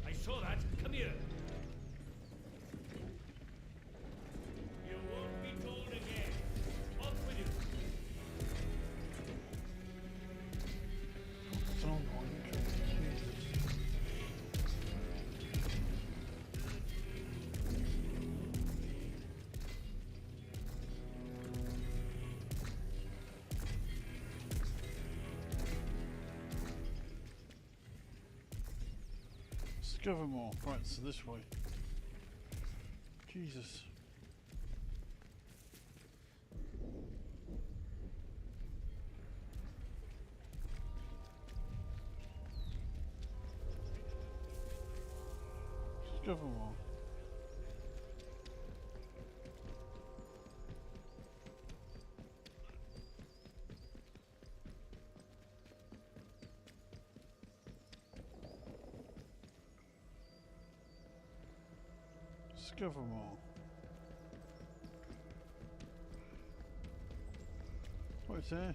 I saw that. Come here. You won't be told again. Off with you. So annoying. Jesus. Discover more. Right, so this way. Jesus. Discover more. Discover more. What's there?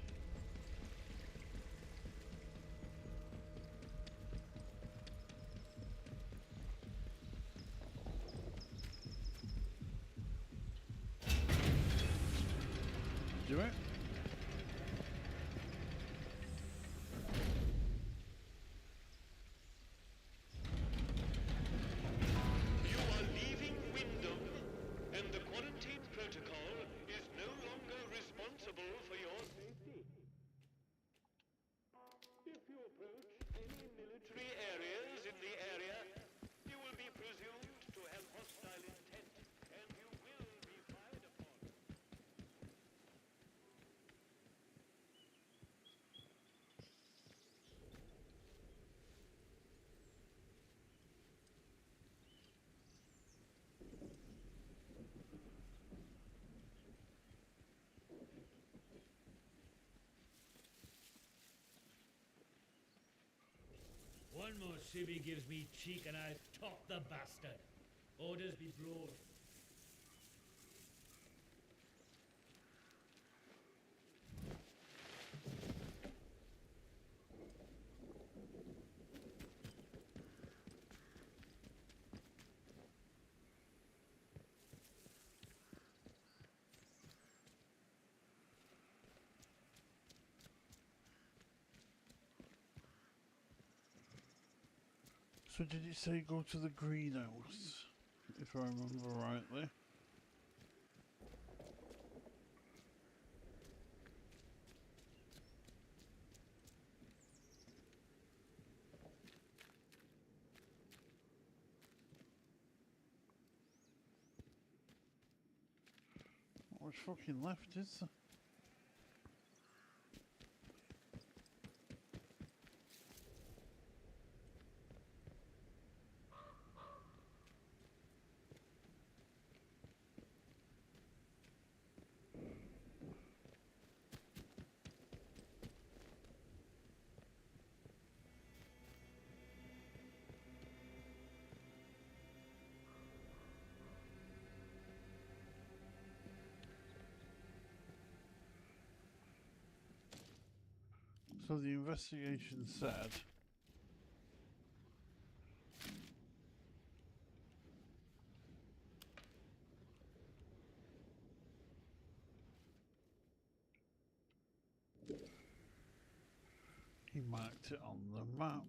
Do it. You are leaving Wyndham, and the quarantine protocol is no longer responsible for your safety. One more civvy gives me cheek and I'll top the bastard. Orders be broad. So did it say go to the greenhouse, if I remember rightly? Not much fucking left, is there? So the investigation said he marked it on the map.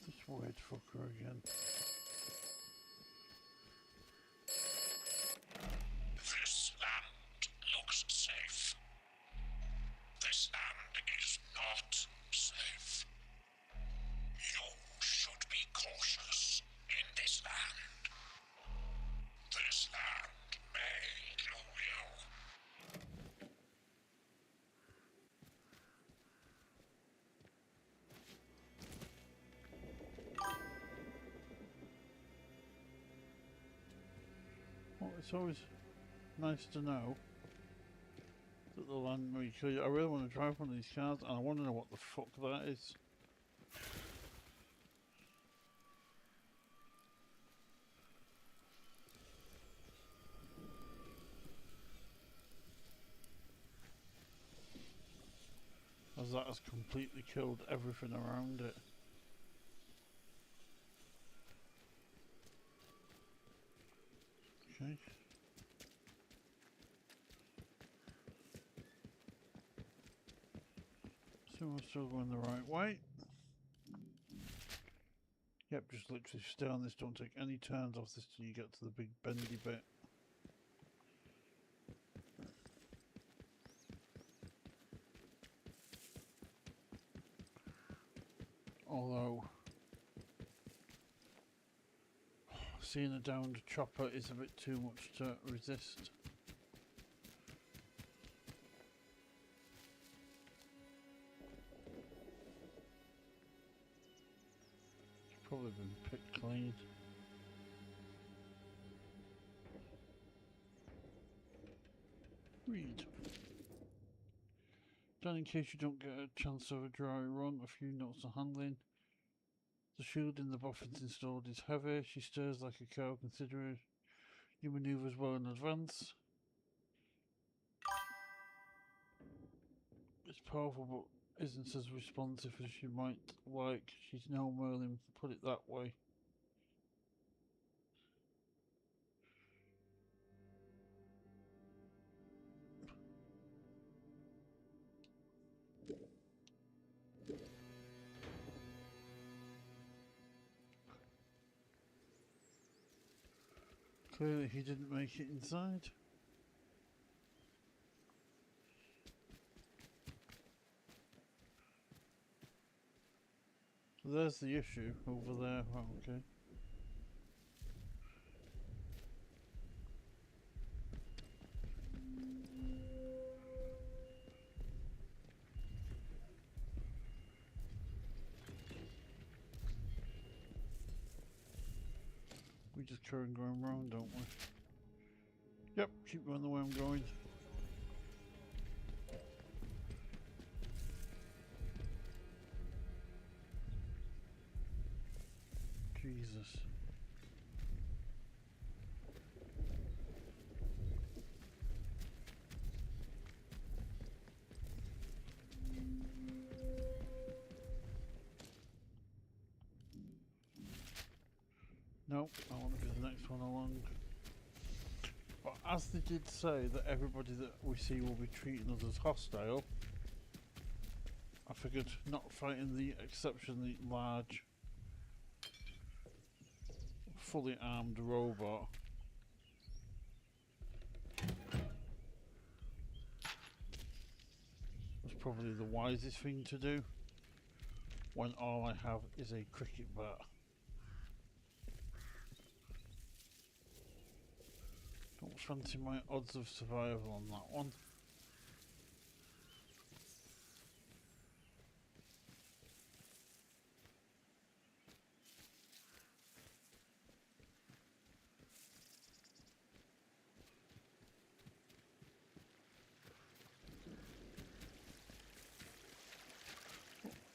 This weird fucker again. This land looks safe. This land is not safe. You should be cautious in this land. This land may kill you. Well, it's always nice to know that the land may kill you. I really want to drive one of these cars and I want to know what the fuck that is. As that has completely killed everything around it. Okay. So we're still going the right way. Yep, just literally stay on this, don't take any turns off this till you get to the big bendy bit. Although seeing a downed chopper is a bit too much to resist. It's probably been picked clean. Read. Then in case you don't get a chance of a dry run, a few notes on handling. The shield in the boffins installed is heavy. She stirs like a cow, considering you manoeuvres well in advance. It's powerful but isn't as responsive as you might like. She's no Merlin, put it that way. Clearly he didn't make it inside. So there's the issue over there. Oh, okay. We just carry on going round, don't we? Yep, keep going the way I'm going. Jesus. Nope, I want to be the next one along. But as they did say that everybody that we see will be treating us as hostile, I figured not fighting the exceptionally large, fully armed robot was probably the wisest thing to do when all I have is a cricket bat. Don't fancy my odds of survival on that one.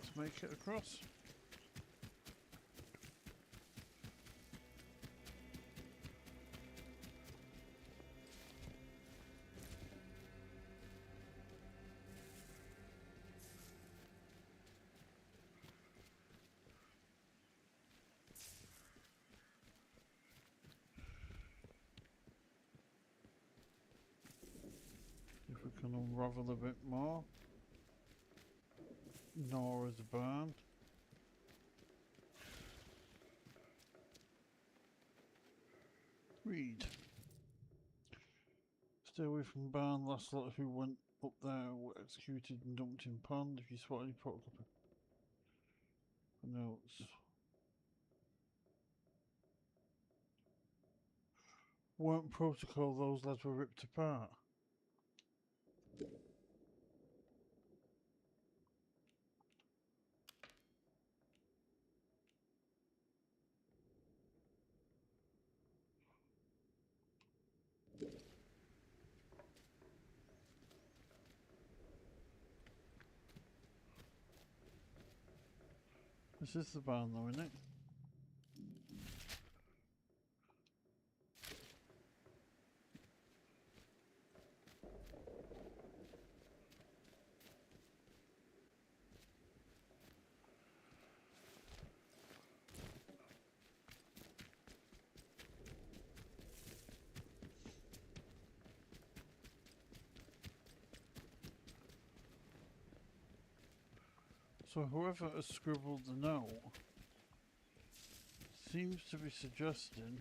Let's make it across. If we can unravel a bit more. Nora's barn. Read. Stay away from barn. Last lot who went up there were executed and dumped in pond. If you spot any protocol notes. Weren't protocol, those lads were ripped apart. This is the barn though, isn't it? So whoever has scribbled the note seems to be suggesting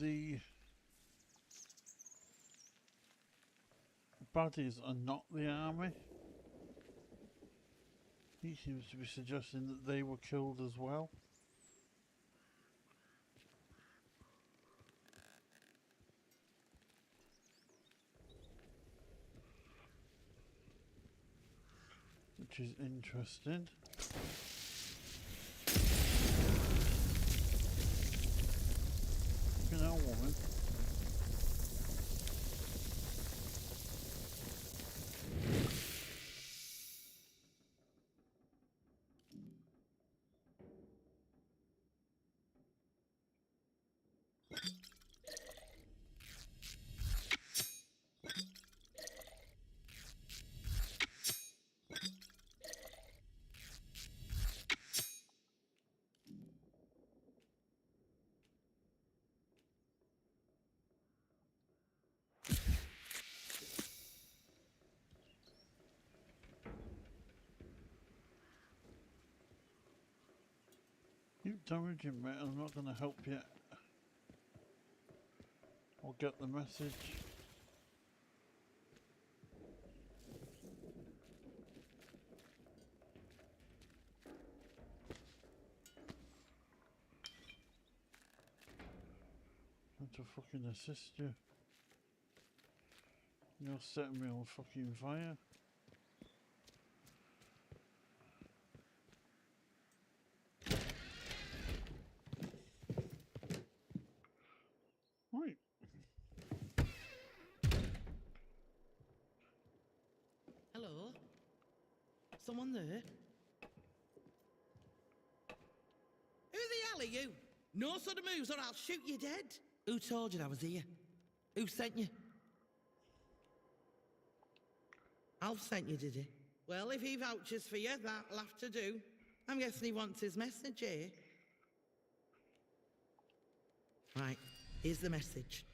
the baddies are not the army. He seems to be suggesting that they were killed as well. Which is interesting. You know, woman. damaging, mate. I'm not going to help you. I'll get the message. To fucking assist you. You're setting me on fucking fire. Right. Hello? Someone there? Who the hell are you? No sort of moves or I'll shoot you dead. Who told you I was here? Who sent you? Alf sent you, did he? Well, if he vouches for you, that'll have to do. I'm guessing he wants his message, eh? Right, here's the message.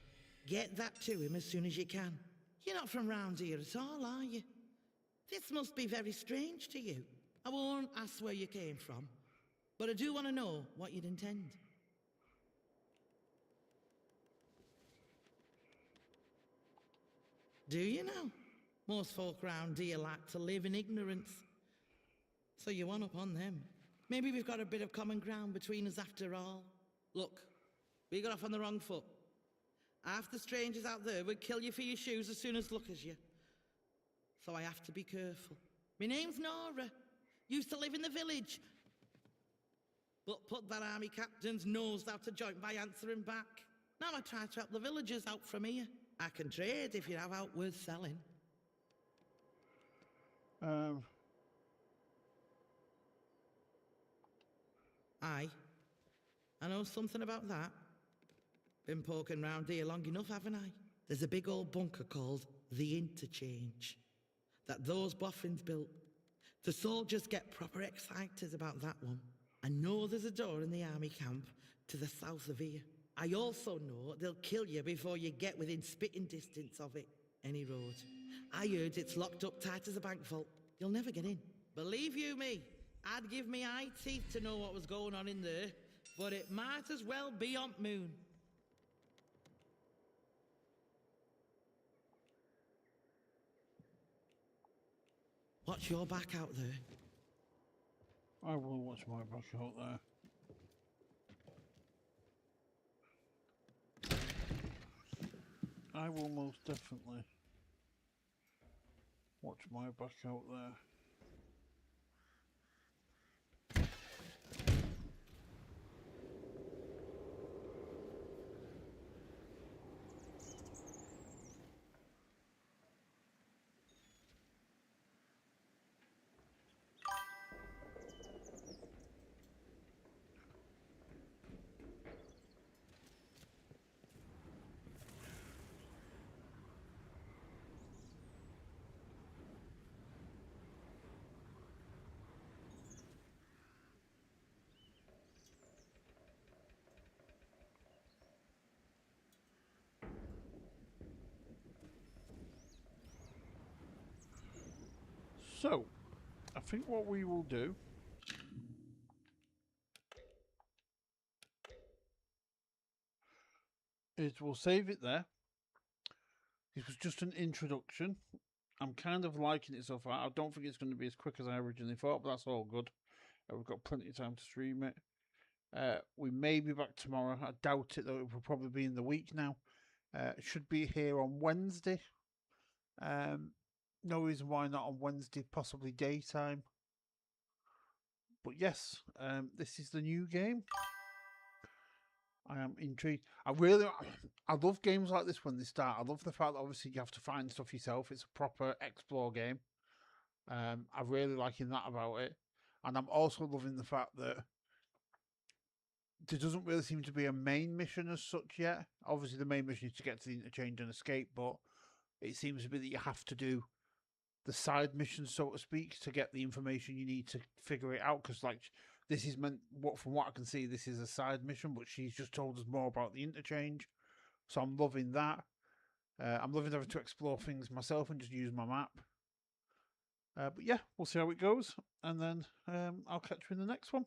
Get that to him as soon as you can. You're not from round here at all, are you? This must be very strange to you. I won't ask where you came from, but I do want to know what you'd intend. Do you know? Most folk round here like to live in ignorance. So you one up on them. Maybe we've got a bit of common ground between us after all. Look, we got off on the wrong foot. Half the strangers out there would kill you for your shoes as soon as look as you. So I have to be careful. My name's Nora. Used to live in the village. But put that army captain's nose out of joint by answering back. Now I try to help the villagers out from here. I can trade if you have out worth selling. Aye. I know something about that. Been poking round here long enough, haven't I? There's a big old bunker called the Interchange that those boffins built. The soldiers get proper excited about that one. I know there's a door in the army camp to the south of here. I also know they'll kill you before you get within spitting distance of it. Any road. I heard it's locked up tight as a bank vault. You'll never get in. Believe you me, I'd give me eye teeth to know what was going on in there, but it might as well be on moon. Watch your back out there. I will watch my back out there. I will most definitely watch my back out there. So, I think what we will do is we'll save it there. This was just an introduction. I'm kind of liking it so far. I don't think it's going to be as quick as I originally thought, but that's all good. We've got plenty of time to stream it. We may be back tomorrow. I doubt it, though. It will probably be in the week now. It should be here on Wednesday. No reason why not on Wednesday, possibly daytime. But yes, this is the new game. I am intrigued. I love games like this when they start. I love the fact that obviously you have to find stuff yourself. It's a proper explore game. I'm really liking that about it. And I'm also loving the fact that there doesn't really seem to be a main mission as such yet. Obviously the main mission is to get to the interchange and escape, but it seems to be that you have to do the side missions, so to speak, to get the information you need to figure it out. Because like this is meant, from what I can see, this is a side mission, but she's just told us more about the interchange. So I'm loving that. I'm loving having to explore things myself and just use my map. But yeah, we'll see how it goes, and then I'll catch you in the next one.